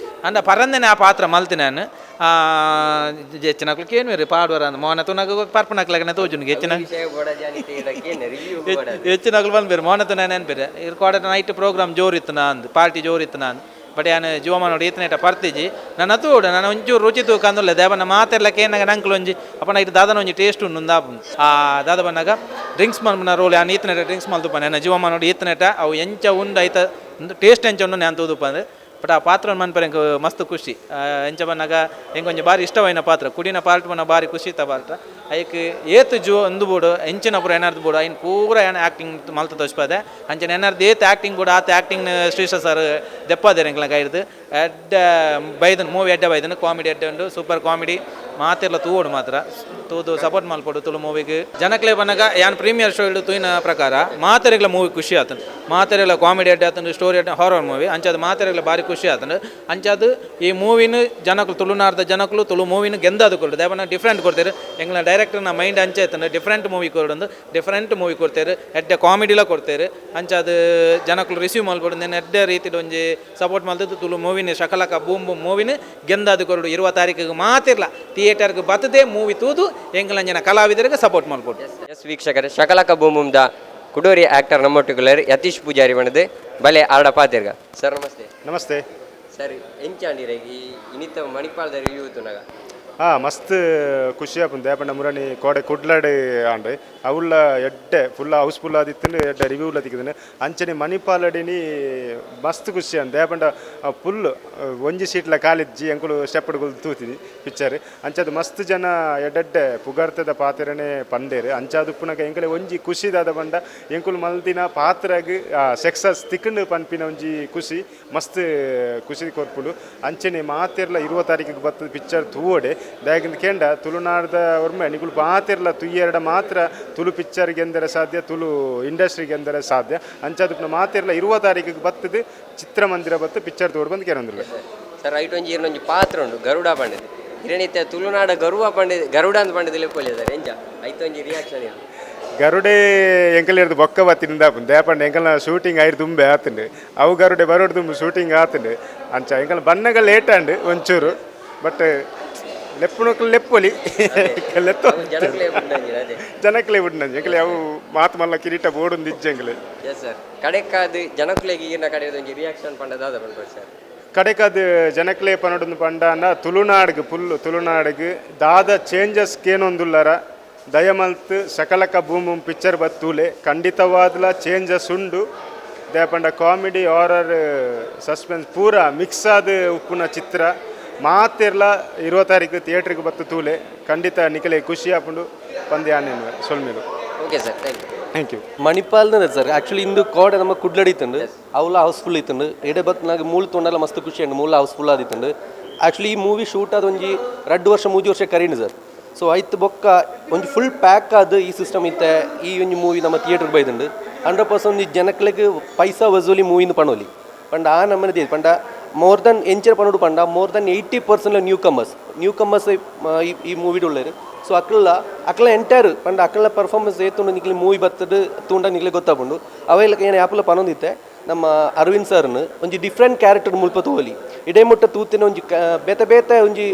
ಅಂದ ಪರಂದನೆ ಆ ಪಾತ್ರ ಮಲ್ತಿನಾನು ಹೆಚ್ಚಿನಕ್ಲು ಕೇನ್ವೇರು ಪಾಡುವರ ಅಂದ ಮೋನ ತುನಗ ಪರ್ಪನಕ್ಲಾಗನೆ ತೋಜುನಿಗೆ ಹೆಚ್ಚಿನಕ್ಲು ಬಂದ್ಬೇರು ಮೋನ ತುನ ನೆನ್ಪೇರೆ ಇರ್ಕೋಡ ನೈಟ್ ಪ್ರೋಗ್ರಾಮ್ ಜೋರಿತ್ತು ಅಂದು ಪಾರ್ಟಿ ಜೋರಿತ್ತು ನಾನು ಬಟ್ ಯಾನು ಜೀವಮ ನೋಡಿ ಈತನೇಟ ಪರ್ತಿಜಿ ನನ್ನ ತೂಡು ನಾನು ಒಂಚೂರು ರುಚಿ ತೂಕಂದುಲ್ಲ ದೇವನ ಮಾತೆರ್ಲಕ್ಕೆ ಏನಾಗ ನಂಕ್ಲು ಒಂಜಿ ಅಪ್ಪನ ಇದು ದಾದನ ಒಂಜಿ ಟೇಸ್ಟ್ ಉಂಡು ಆ ದಾದ ಬನ್ನಾಗ ಡ್ರಿಂಕ್ಸ್ ಮಲ್ಪನ ರೋಲ್ ಯಾನು ಈತನೇಟ ಡ್ರಿಂಕ್ಸ್ ಮಲ್ತುಪ್ಪ ನನ್ನ ಜೀವಮ ನೋಡಿ ಈತನೇಟ ಅವು ಎಂಚ ಉಂಡು ಐತ ಟೇಸ್ಟ್ ಎಂಚ ಉಂಡು ನಾನು ತೂದುಪ್ಪ ಅಂದ್ರೆ ಬಟ್ ಆ ಪಾತ್ರ ಮನ್ಪರೆ ಹೆಂಗೆ ಮಸ್ತ್ ಖುಷಿ ಎಂಚ ಬನ್ನಾಗ ಹೆಂಗೆ ಒಂಜಿ ಬಾರಿ ಇಷ್ಟವೈನ ಪಾತ್ರ ಕುಡಿನ ಪಾರ್ಟ್ ಬನ್ನ ಬಾರಿ ಖುಷಿ ಇತ್ತ ಪಾತ್ರ ಐಕ್ ಏತು ಜೋ ಅಂದು ಬೋಡು ಎಂಚಿನ ಪೂರ ಏನಾರ್ದು ಬೋಡು ಐನ್ ಪೂರ ಏನು ಆ್ಯಕ್ಟಿಂಗ್ ಮಲ್ತ ತೋಚ್ಪದೆ ಅಂಚನೆ ಏನಾರ್ದು ಏತ್ ಆ್ಯಕ್ಟಿಂಗ್ ಬೋಡು ಆತ ಆ್ಯಕ್ಟಿಂಗ್ ಶ್ರೀಶ ಸರ್ ದೆಪ್ಪದೇರು ಹೆಂಗ್ಲ ಗೈಡ್ದು ಎಡ್ಡ ಬೈದನು ಮೂವಿ ಎಡ್ಡೆ ಬೈದನು ಕಾಮಿಡಿ ಎಡ್ಡೆ ಉಂಡು ಸೂಪರ್ ಕಾಮಿಡಿ ಮಾತೆಲ್ಲ ತೂಡು ಮಾತ್ರ ತೂದು ಸಪೋರ್ಟ್ ಮಲ್ಪಡು ತುಳು ಮೂವಿಗೆ ಜನಕ್ಲೆ ಬನ್ನಾಗ ಯಾನ್ ಪ್ರೀಮಿಯರ್ ಶೋ ಇಡು ತೂಯಿನ ಪ್ರಕಾರ ಮಾತೆರೆಗ್ಲ ಮೂವಿ ಖುಷಿ ಆತನು ಮಾತೆರೆಗ್ಲ ಕಾಮಿಡಿ ಎಡ್ಡೆ ಆತನು ಸ್ಟೋರಿ ಎಡ್ಡೆ ಹಾರರ್ ಮೂವಿ ಅಂಚದು ಮಾತೆರೆಗ್ಲ ಬಾರಿ ಖುಷಿ ಆತನು ಅಂಚದು ಈ ಮೂವಿನ ಜನಕ್ಕಳು ತುಳುನಾರ್ದ ಜನಕ್ಕಳು ತುಳು ಮೂವಿನ ಗೆಂದಾದು ಕೊಡು ದೇವನ ಡಿಫ್ರೆಂಟ್ ಕೊಡ್ತಾರೆ ಎಂಗ್ಲ ಡೈರೆಕ್ಟರ್ನ ಮೈಂಡ್ ಅಂಚೆ ಆತನು ಡಿಫ್ರೆಂಟ್ ಮೂವಿ ಕೊಡೊಂದು ಡಿಫ್ರೆಂಟ್ ಮೂವಿ ಕೊಡ್ತಾರೆ ಎಡ್ಡೆ ಕಾಮಿಡಿಲ ಕೊಡ್ತಾರೆ ಅಂಚದು ಜನಕ್ಕಳು ರಿಸೀವ್ ಮಲ್ಪಡು ನೆನೆ ಎಡ್ಡೆ ರೀತಿಡ್ ಒಂಜಿ ಸಪೋರ್ಟ್ ಮಲ್ತದ್ದು ತುಳು ಮೂವಿನ ಶಕಲಕ ಬೂಮ್ ಬೂಮ್ ಮೂವಿನ ಗೆಂದಾದು ಕೊರಡು 20 ತಾರೀಕಿಗೆ ಮಾತಿರ್ಲ ಥಿಯೇಟರ್ಗೆ ಬತ್ತದೇ ಮೂವಿ ತೂದು ಎಂಗ್ಲಂಜನ ಕಲಾವಿದರಿಗೆ ಸಪೋರ್ಟ್ ಮಾಡ್ಬೋದು. ಎಸ್ ವೀಕ್ಷಕರೇ, ಶಕಲಕ ಬೂಮ್ ಬೂಮ್ದ ಕುಡೋರಿ ಆ್ಯಕ್ಟರ್ ನಮ್ಮೊಟ್ಟಿಗುಲರ್ ಯತೀಶ್ ಪೂಜಾರಿ ಬಣ್ಣದೆ ಬಲೆ ಆರ್ಡ ಪಾತಿರ್ಗ. ಸರ್ ನಮಸ್ತೆ. ನಮಸ್ತೆ ಸರ್ ಎಂಚಾಂಡಿರೆ ಈ ಇನಿತ ಮಣಿಪಾಲದ ರಿವ್ಯೂ ತುನಗ ಮಸ್ತ್ ಖುಷಿ ಆಪುಂಡು ದಾಯಪಂಡ ಮುರಣಿ ಕೋಡೆ ಕುಡ್ಲಾಡ್ ಆಂಡ್ ಅವುಲ್ಲ ಎಡ್ಡೆ ಫುಲ್ ಹೌಸ್ಫುಲ್ ಆದಿತ್ತಂಡು ಎಡ್ಡೆ ರಿವ್ಯೂಲ ತಿಕ್ಕಿದನು ಅಂಚನೆ ಮಣಿಪಾಲಡಿನಿ ಮಸ್ತ್ ಖುಷಿ ಅಂಡ್ ದಾಯಪಂಡ ಫುಲ್ ಒಂಜಿ ಸೀಟ್ಲ ಕಾಲಿಜ್ಜಿ ಎಂಕುಲು ಸ್ಟೆಪ್ಡ್ಗಳು ತೂತಿದಿ ಪಿಕ್ಚರ್ ಅಂಚದು ಮಸ್ತ್ ಜನ ಎಡ್ಡೆಡ್ಡೆ ಪುಗಾರ್ತದ ಪಾತ್ರನೇ ಪಂಡೇರು ಅಂಚಾದುಪ್ಪುನಗ ಎಂಕಲೆ ಒಂಜಿ ಖುಷಿದಾದ ಪಂಡ ಎಂಕುಲು ಮಲ್ದಿನ ಪಾತ್ರಗ್ ಸಕ್ಸಸ್ ತಿಕ್ಕಂಡು ಪನ್ಪಿನ ಒಂಜಿ ಖುಷಿ ಮಸ್ತ್ ಖುಷಿ ಕೊರ್ಪುಡು ಅಂಚನೆ ಮಾತೆರ್ಲ 20 ತಾರೀಕಿಗೆ ಬರ್ತದ ಪಿಕ್ಚರ್ ತೂವಡೆ ದಾಯಕಿಂದ ಕೇಂಡ ತುಳುನಾಡದ ಒರ್ಮೆ ನಿಗುಲು ಮಾತೆರ್ಲ ತುಯ್ಯೆರಡ ಮಾತ್ರ ತುಳು ಪಿಕ್ಚರ್ಗೆ ಎಂದರೆ ಸಾಧ್ಯ ತುಳು ಇಂಡಸ್ಟ್ರಿಗೆ ಎಂದರೆ ಸಾಧ್ಯ ಅಂಚಾದ ಮಾತೆರ್ಲ 20 ತಾರೀಕಿಗೆ ಬರ್ತದೆ ಚಿತ್ರಮಂದಿರ ಬತ್ತು ಪಿಕ್ಚರ್ ತೋಡ್ ಬಂದು ಕೇನಂದಿಲ್ಲ ಸರ್ ಐಟ್ ಒಂಜಿ ಪಾತ್ರ ಉಂಡು ಗರುಡ ಪಂಡದು ಹಿರಣಿತ್ಯ ತುಳುನಾಡ ಗರುಡ ಅಂತ ಪಂಡದಲ್ಲಿ ಪೊಲಿದಾರೆ ಎಂಜ ಐತ ಒಂಜಿ ರಿಯಾಕ್ಷನ್ ಏನು ಗರುಡೆ ಎಂಕಲ್ ಬೊಕ್ಕ ಬತ್ತಿನಿಂದ ದೇಪಂಡ ಎಂಕಲ್ನ ಶೂಟಿಂಗ್ ಐರು ತುಂಬೆ ಆತುಂಡು ಅವು ಗರುಡೆ ಬರೋಡು ತುಂಬ ಶೂಟಿಂಗ್ ಆತುಂಡು ಅಂಚ ಎಂಕಲ್ ಬನ್ನಗ ಲೇಟ್ ಆಂಡ್ ಒಂಚೂರು ಬಟ್ ಲೆಪ್ಪುನಕ್ಲು ಲೆಪ್ಪೊಲಿ ಜನಕ್ಲೆ ಬಿಡ್ನಂಜಿ ಎಂಕಲೆ ಅವು ಮಾತು ಮಲ್ಲ ಕಿರೀಟ ಬೋಡೊಂದು ಇಜ್ಜೆಂಕಲೆ ಎಸ್ ಸರ್ ಕಡೆಕಾದು ಜನಕ್ಲೆಗೆ ಈಗಿನ ಕಡೆ ಒಂಜಿ ರಿಯಾಕ್ಷನ್ ಪಂಡದಾದ ಪಂಡ ಸರ್ ಕಡೆಕದು ಜನಕ್ಲೆ ಪನೊಡೊಂದು ಪಂಡ ತುಳುನಾಡ್ಗೆ ಫುಲ್ ತುಳುನಾಡ್ಗೆ ದಾದ ಚೇಂಜಸ್ ಕೇನೊಂದುಲ್ಲರ ದಯಮಲ್ತ್ ಶಕಲಕ ಬೂಮ್ ಪಿಕ್ಚರ್ ಬತ್ತೂಲೆ ಖಂಡಿತವಾದ್ಲ ಚೇಂಜಸ್ ಉಂಡು ದೇಪಂಡ ಕಾಮಿಡಿ ಹಾರರ್ ಸಸ್ಪೆನ್ಸ್ ಪೂರ ಮಿಕ್ಸ್ ಆದ ಉಪ್ಪುನ ಚಿತ್ರ ಮಾತೆರ್ಲ 20 ತಾರೀಕು ಥಿಯೇಟ್ರಿಗೆ ಬತ್ತು ತೂಲೆ ಖಂಡಿತ ನಿಖಲೆ ಖುಷಿ ಆಪುಂಡು ಪಂದ್ಯ ಆನೇನು ಸೊಲ್ಮೇಲು ಓಕೆ ಸರ್ ಥ್ಯಾಂಕ್ ಯು ಮಣಿಪಾಲ್ನ ಸರ್ ಆ್ಯಕ್ಚುಲಿ ಇಂದು ಕೋಡೆ ನಮ್ಮ ಕುಡ್ಲಡಿತ್ತಂಡು ಅವಲ್ಲ ಹೌಸ್ಫುಲ್ ಇತ್ತಂಡು ಎಡೆ ಬತ್ ನಾಗ ಮೂಲ ತೊಂಡಲ್ಲ ಮಸ್ತ್ ಖುಷಿ ಅಂಡು ಮೂಲ ಹೌಸ್ಫುಲ್ ಆದಿತ್ತಂಡು ಆ್ಯಕ್ಚುಲಿ ಈ ಮೂವಿ ಶೂಟ್ ಆದ ಒಂಜಿ 2 ವರ್ಷ 3 ವರ್ಷ ಕರೀನು ಸರ್ ಸೊ ಐತ್ ಬೊಕ್ಕ ಒಂಜಿ ಫುಲ್ ಪ್ಯಾಕ್ ಆದ ಈ ಸಿಸ್ಟಮ್ ಇತ್ತೆ ಈ ಒಂಜಿ ಮೂವಿ ನಮ್ಮ ಥಿಯೇಟ್ರಿಗೆ ಬೈದಂಡು 100% ಜನಕ್ಲೆಗ್ ಪೈಸಾ ವಸೂಲಿ ಮೂವಿಂದು ಪಣೋಲಿ ಪಂಡ ಆ ನಮ್ಮನೆ ಪಂಡ ಮೋರ್ ದನ್ ಎಂಚರ್ ಪನೋಡು ಪಂಡ ಮೋರ್ ದನ್ 80% ನ್ಯೂ ಕಮ್ಮರ್ಸ್ ಈ ಮೂವಿಡ್ ಉಳ್ಳೇರು ಸೊ ಅಕ್ಲ ಎಂಟೈರ್ ಪಂಡ ಅಕ್ಲ ಪರ್ಫಾರ್ಮೆನ್ಸ್ ಏತುಂಡು ನಿಕ್ಲಿ ಮೂವಿ ಬತ್ತದು ತೂಂಡ ನಿಕ್ಲಿ ಗೊತ್ತಾಪುಂಡು ಅವೆಲ್ಲ ಏನು ಆ್ಯಪಲ್ಲ ಪನೊಂದಿತ್ತೆ ನಮ್ಮ ಅರವಿಂದ್ ಸರ್ನ ಒಂಜಿ ಡಿಫ್ರೆಂಟ್ ಕ್ಯಾರೆಕ್ಟರ್ ಮುಲ್ಪ ತೋಲಿ ಇಡೇ ಮುಟ್ಟ ತೂತಿನ ಒಂಜಿ ಬೇತೆ ಒಂಜಿ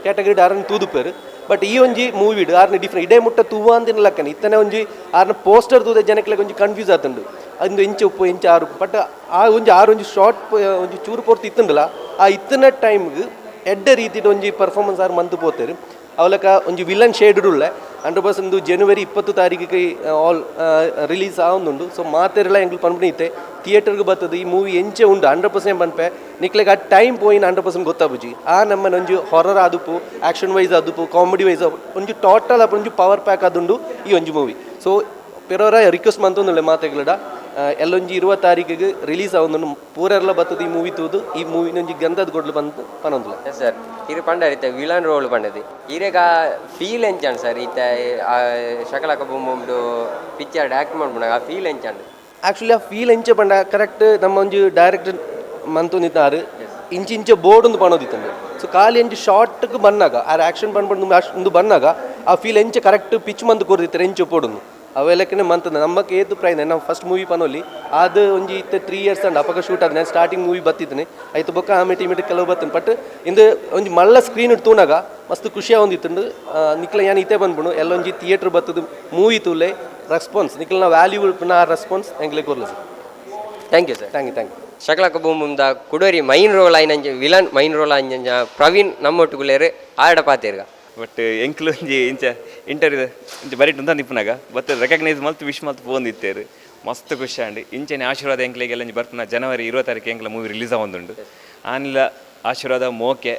ಕ್ಯಾಟಗರಿ ಆರನ್ನು ತೂದುಪೇರು ಬಟ್ ಈ ಒಂಜಿ ಮೂವಿಡ್ ಆರ್ನ ಡಿಫ್ರೆಂಟ್ ಇಡೇ ಮುಟ್ಟ ತೂವ ಅಂದಿನ ಲಕ್ಕನೆ ಇತ್ತನೆ ಒಂಜಿ ಆರ್ನ ಪೋಸ್ಟರ್ ತೂದ ಜನಕ್ಲೆಗ್ ಒಂಜಿ ಕನ್ಫ್ಯೂಸ್ ಆತುಂಡು ಅಂದು ಇಂಚ ಉಪ್ಪು ಇಂಚ ಆರು ಬಟ್ ಆ ಒಂಜಿ ಒಂಜಿ ಶಾರ್ಟ್ ಒಂಜಿ ಚೂರು ಪೋರ್ತು ಇತ್ತುಂಡಲ್ಲ ಆ ಇತ್ತಿನ ಟೈಮ್ಗೆ ಎಡ್ಡೆ ರೀತಿಡ್ ಒಂಜಿ ಪರ್ಫಾರ್ಮೆನ್ಸ್ ಆರು ಮಂತು ಪೋತೇರು ಅವಲಕ ಒಂಜಿ ವಿಲನ್ ಶೇಡ್ ಉಳ್ಳೆ 100% ಜನವರಿ 20 ತಾರೀಕಿಗೆ ಆಲ್ ರಿಲೀಸ್ ಆವೊಂದುಂಡು ಸೊ ಮಾತೆರೆಲ್ಲ ಎಂಗ್ಲು ಪನ್ಪುನಿತ್ತೆ ಥಿಯೇಟರ್ಗೆ ಬರ್ತದೆ ಈ ಮೂವಿ ಎಂಚೆ ಉಂಡು 100% ಪನ್ಪೆ ನಿಕ್ಲೆಗೆ ಆ ಟೈಮ್ ಪೋಯಿನ 100% ಗೊತ್ತಾಪುಜಿ ಆ ನಮ್ಮನ ಒಂಜಿ ಹೊರರ್ ಆದುಪ್ಪು ಆ್ಯಕ್ಷನ್ ವೈಸ್ ಆದುಪ್ಪು ಕಾಮಿಡಿ ವೈಸ್ ಒಂಜಿ ಟೋಟಲ್ ಅಪ್ಪ ಒಂಜಿ ಪವರ್ ಪ್ಯಾಕ್ ಆದುಂಡು ಈ ಒಂಜಿ ಮೂವಿ ಸೊ ಪಿರೋರ ರಿಕ್ವೆಸ್ಟ್ ಮಂತೊಂದುಳ್ಳೆ ಮಾತೆಗ್ಲಡ ಎಲ್ಲೊಂಜಿ 20 ತಾರೀಕಿಗೆ ರಿಲೀಸ್ ಆವೊಂದುಂಡು ಪೂರೆಲ್ಲ ಬರ್ತದೆ ಈ ಮೂವಿ ತೂದು ಈ ಮೂವಿನ ಒಂಜಿ ಗಂಧದ ಗೊಡ್ಲು ಬಂದು ಪನೊಂದುಲ್ಲ ಸರ್ ಇರು ಪಂಡರಿತ್ತೆ ವಿಲನ್ ರೋಲ್ ಪಂಡದಿ ಇರೆಗ ಫೀಲ್ ಎಂಚಾಂಡ್ ಸರ್ ಈತ ಶಕಲಕ ಬೊಂಬೊಂಡು ಪಿಕ್ಚರ್ ಆ್ಯಕ್ಟ್ ಮಾಡ್ಬಿಡಾಗ ಆ ಫೀಲ್ ಎಂಚಾಂಡ್ ಆ್ಯಕ್ಚುಲಿ ಆ ಫೀಲ್ ಎಂಚೆ ಪಂಡ ಕರೆಕ್ಟ್ ನಮ್ಮ ಒಂಜಿ ಡೈರೆಕ್ಟರ್ ಮಂತೊಂದಿತ್ತಾರೆ ಇಂಚಿಂಚೆ ಬೋರ್ಡ್ ಒಂದು ಪಣೋದಿತ್ತಂಡು ಸೊ ಖಾಲಿ ಎಂಚು ಶಾರ್ಟ್ಗೆ ಬಂದಾಗ ಆ ಆ್ಯಕ್ಷನ್ ಬಂದು ಬಂದಾಗ ಆ ಫೀಲ್ ಎಂಚೆ ಕರೆಕ್ಟ್ ಪಿಚ್ ಮಂದು ಕೊಡ್ದಿತ್ತಾರೆ ಎಂಚು ಪೋಡುನು ಅವೆಲ್ಲಕ್ಕೇ ಮಂತಂದ ನಮ್ಮಕ್ಕೆ ಏತು ಪ್ರೈನ್ ನಾವು ಫಸ್ಟ್ ಮೂವಿ ಪನೋಲಿ ಅದು ಒಂಜಿ ಇತ್ತೆ 3 years ಅಂಡ್ ಅಪಗ ಶೂಟ್ ಆದ ನಾನು ಸ್ಟಾರ್ಟಿಂಗ್ ಮೂವಿ ಬತ್ತಿದ್ದೀನಿ ಆಯ್ತು ಬೊಕ್ಕ ಆಮೇಲೆ ಕೆಲವು ಬತ್ತನು ಬಟ್ ಇಂದು ಒಂಜಿ ಮಲ್ಲ ಸ್ಕ್ರೀನ್ ತೂನಾಗ ಮಸ್ತ್ ಖುಷಿ ಆಗೊಂದಿತ್ತುಂಡು ನಿಕ್ಲ ಏನು ಇತ್ತೆ ಬಂದ್ಬಿಡು ಎಲ್ಲೊಂಜಿ ಥಿಯೇಟ್ರ್ ಬತ್ತದು ಮೂವಿ ತೂಲೆ ರೆಸ್ಪಾನ್ಸ್ ನಿಕ್ಲ ವ್ಯಾಲ್ಯೂ ಆ ರೆಸ್ಪಾನ್ಸ್ ಎಂಗ್ಲೆ ಕೊರ್ಲ sir thank you sir thank you Shakalaka ಬೂಮುಂದ ಕುಡೋರಿ ಮೈನ್ ರೋಲ್ ಆಯ್ನಂಜ ವಿಲನ್ ಮೈನ್ ರೋಲ್ ಆಯ್ನಂಜ ಪ್ರವೀಣ್ ನಮ್ಮೊಟ್ಟುಗುಲೇರು ಆಡ ಪಾತೇರ್ಗ ಬಟ್ ಎಂಕ್ಲು ಒಂಜಿ ಇಂಚ ಇಂಟರ್ವ್ಯೂ ಇಂಚ ಬರೀಟ್ ಉಂತ ನಿಪ್ಪುನಾಗ ಬಟ್ ರೆಕಗ್ನೈಸ್ ಮಲ್ತು ವಿಶ್ ಮಲ್ತು ಫೋನ್ ಇತ್ತೇರು ಮಸ್ತ್ ಖುಷಿ ಆಂಡ್ ಇಂಚನೆ ಆಶೀರ್ವಾದ ಎಂಕ್ಲೆಗೆಲ್ಲ ಬರ್ಪುನ ಜನವರಿ 20 ತಾರೀಕು ಎಂಕ್ಲ ಮೂವಿ ರಿಲೀಸ್ ಆವೊಂದುಂಡು ಆನಿಲ ಆಶೀರ್ವಾದ ಮೋಕೆ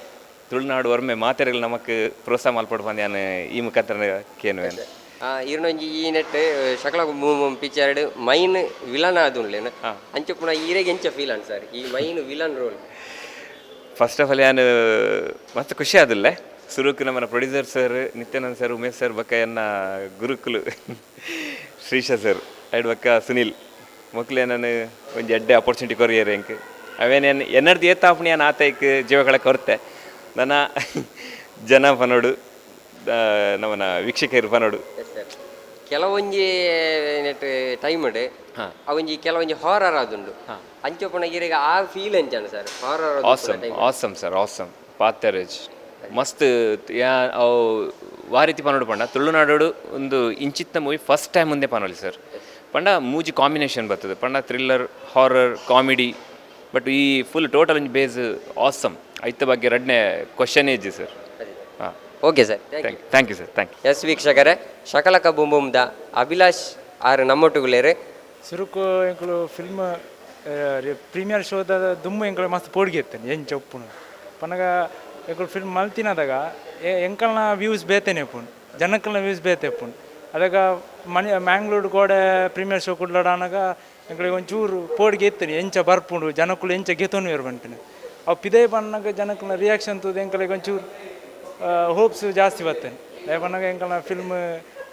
ತುಳುನಾಡು ಒರ್ಮೆ ಮಾತೆರೆಗಳು ನಮಕ್ ಪ್ರೋತ್ಸಾಹ ಮಲ್ಪಡು ಬಂದು ನಾನು ಈ ಮುಖಾಂತರ ಕೇನುವೇನು ಇರ್ನೊಂಜಿ ಈ ನೆಟ್ ಶಕಲಕ ಬೂಮ್ ಪಿಕ್ಚರ್ಡ್ ಮೈನ್ ವಿಲನ್ ಆದುಂಡ್ಲೇನು ಅಂಚೆ ಪುನಃ ಈರೆಗೆ ಎಂಚ ಫೀಲ್ ಅನ್ ಸರ್ ಈ main villain role first of all ನಾನು ಮಸ್ತ್ ಖುಷಿ ಆದಿಲ್ಲ ಸುರುಕು ನಮ್ಮ producer sir Nityanand sir Umesh sir ಬಕ್ಕ ಎನ್ನ ಗುರುಕುಲು ಶ್ರೀಶ ಸರ್ ಐಡ್ ಬಕ್ಕ ಸುನಿಲ್ ಮಕ್ಳು ನಾನು ಒಂದು ಎಡ್ಡೆ ಅಪರ್ಚುನಿಟಿ ಕೊರಿಯರ್ ಎಂಕ್ ಅವೇನೇನು ಎನ್ನರ್ದು ಏತಾಪಣಿ ನಾನು ಆತೈಕ್ ಜೀವಗಳ ಕೊರತೆ ನನ್ನ ಜನ ಪನೋಡು ನಮ್ಮನ ವೀಕ್ಷಕರು ಪನೋಡು ಕೆಲವೊಂಜಿ ನೆಟ್ ಟೈಮ್ ಉಂಡು ಅವೊಂಜಿ ಕೆಲವೊಂಜಿ ಹಾರರ್ ಆದುಂಡು ಅಂಚೊಪ್ಪನ ಈರೆಗ ಆ ಫೀಲ್ ಎಂಚಾണ് sir horror awesome sir awesome ಪಾತ್ಯರೇಜ್ ಮಸ್ತ್ ಯಾ ಅವು ವಾರೀತಿ ಪನೋಡು ಪಂಡ ತುಳುನಾಡೋಡು ಒಂದು ಇಂಚಿತ್ತ ಮೂವಿ ಫಸ್ಟ್ ಟೈಮ್ ಮುಂದೆ ಪನೋಲಿ ಸರ್ ಪಂಡ ಮೂಜಿ ಕಾಂಬಿನೇಷನ್ ಬರ್ತದೆ ಪಂಡ ಥ್ರಿಲ್ಲರ್ ಹಾರರ್ ಕಾಮಿಡಿ ಬಟ್ ಈ ಫುಲ್ ಟೋಟಲ್ ಒಂಜಿ ಬೇಸ್ ಆಸಮ್ ಐತ ಬಗ್ಗೆ ರಡ್ನೆ ಕ್ವಶನ್ ಏಜ್ sir okay sir, thank you sir, thank you. Yes ವೀಕ್ಷಕರೇ, ಶಕಲಕ ಬೂಮ್ ಬೂಮ್ದ ಅಭಿಲಾಷ್ ಆರು ನಮ್ಮೊಟ್ಟುಗುಲೇರು ಸುರುಕು ಎಂಕುಲು ಫಿಲ್ಮ್ ಪ್ರೀಮಿಯರ್ ಶೋದ ದುಮ್ಮು ಎಂಕಲು ಮಸ್ತ್ ಪೋಡ್ಗೆ ಇರ್ತೇನೆ ಎಂಚ ಒಪ್ಪುನು ಪನಗ ಎಂಕುಲು ಫಿಲ್ಮ್ ಮಲ್ತಿನದಾಗ ಎಂಕಲ್ನ ವ್ಯೂಸ್ ಬೇತೇನೆ ಇಪ್ಪುಂಡು, ಜನಕ್ಕಲ್ನ ವ್ಯೂಸ್ ಬೇತೆ ಇಪ್ಪುಂಡು. ಅದಾಗ ಮ್ಯಾಂಗ್ಳೂರು ಗೋಡೆ ಪ್ರೀಮಿಯರ್ ಶೋ ಕುಡ್ಲಾಡಾನಾಗ ಎಂಕಲಿಗೆ ಒಂಚೂರು ಪೋಡ್ಗೆ ಇತ್ತೇನೆ ಎಂಚ ಬರ್ಪುಂಡು ಜನಕ್ಕಳು ಎಂಚ ಗೆತೋನು ಇರು ಬಂಟೇನೆ. ಅವು ಪಿದೇ ಬಣ್ಣಗ ಜನಕ್ಕಲ್ನ ರಿಯಾಕ್ಷನ್ ತೂದು ಎಂಕಲಿಗೆ ಒಂಚೂರು ಹೋಪ್ಸ್ ಜಾಸ್ತಿ ಬರ್ತೇನೆ. ದಯಪನ್ನಾಗ ಎಂಕಲ್ನ ಫಿಲ್ಮ್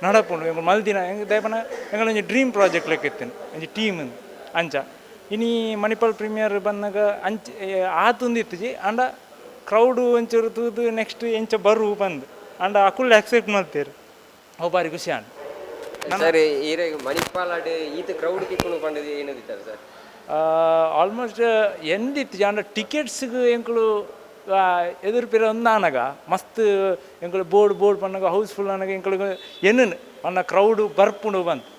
ನಡಪುಂಡು ಎಂಕಲು ಮಲ್ದಿನ ದಯಪನ ಎಂಕಲ್ ಒಂಜಿ ಡ್ರೀಮ್ ಪ್ರಾಜೆಕ್ಟ್ ಲೆಕ್ಕ ಇತ್ತೇನೆ ಒಂಜಿ ಟೀಮ್ ಅಂಚ. ಇನಿ ಮಣಿಪಾಲ್ ಪ್ರೀಮಿಯರ್ ಬಂದಾಗ ಅಂಚ ಆತುಂದಿತ್ತು ಅಂಡ ಕ್ರೌಡು ಒಂಚೂರು ತೂದು ನೆಕ್ಸ್ಟ್ ಎಂಚ ಬರು ಬಂದು ಅಂಡ ಅಕುಲ್ ಎಕ್ಸೆಪ್ಟ್ ಮಾಡ್ತೇರು ಅವು ಬಾರಿ ಖುಷಿ ಅಂಡ ಸರ್. ಈಗ ಮಣಿಪಾಲ್ ಆಡ್ ಈತ ಕ್ರೌಡ್ ಕಿಕ್ಕುನು ಪಂಡದು ಏನದಿತ್ತಾರೆ ಸರ್? ಆಲ್ಮೋಸ್ಟ್ ಎಂದಿತ್ತು ಅಂಡ ಟಿಕೆಟ್ಸ್ಗೆ ಎಂಕಲು ಎದುರುಪಿರ ಒಂದಾನಾಗ ಮಸ್ತ್ ಎಂಕಲು ಬೋರ್ಡ್ ಪನ್ನಾಗ ಹೌಸ್ಫುಲ್ ಅನ್ನಾಗ ಎಂಕಲಿಗೆ ಎನ್ನು ಪನ್ನ ಕ್ರೌಡು ಬರ್ಪುಂಡು ಬಂತು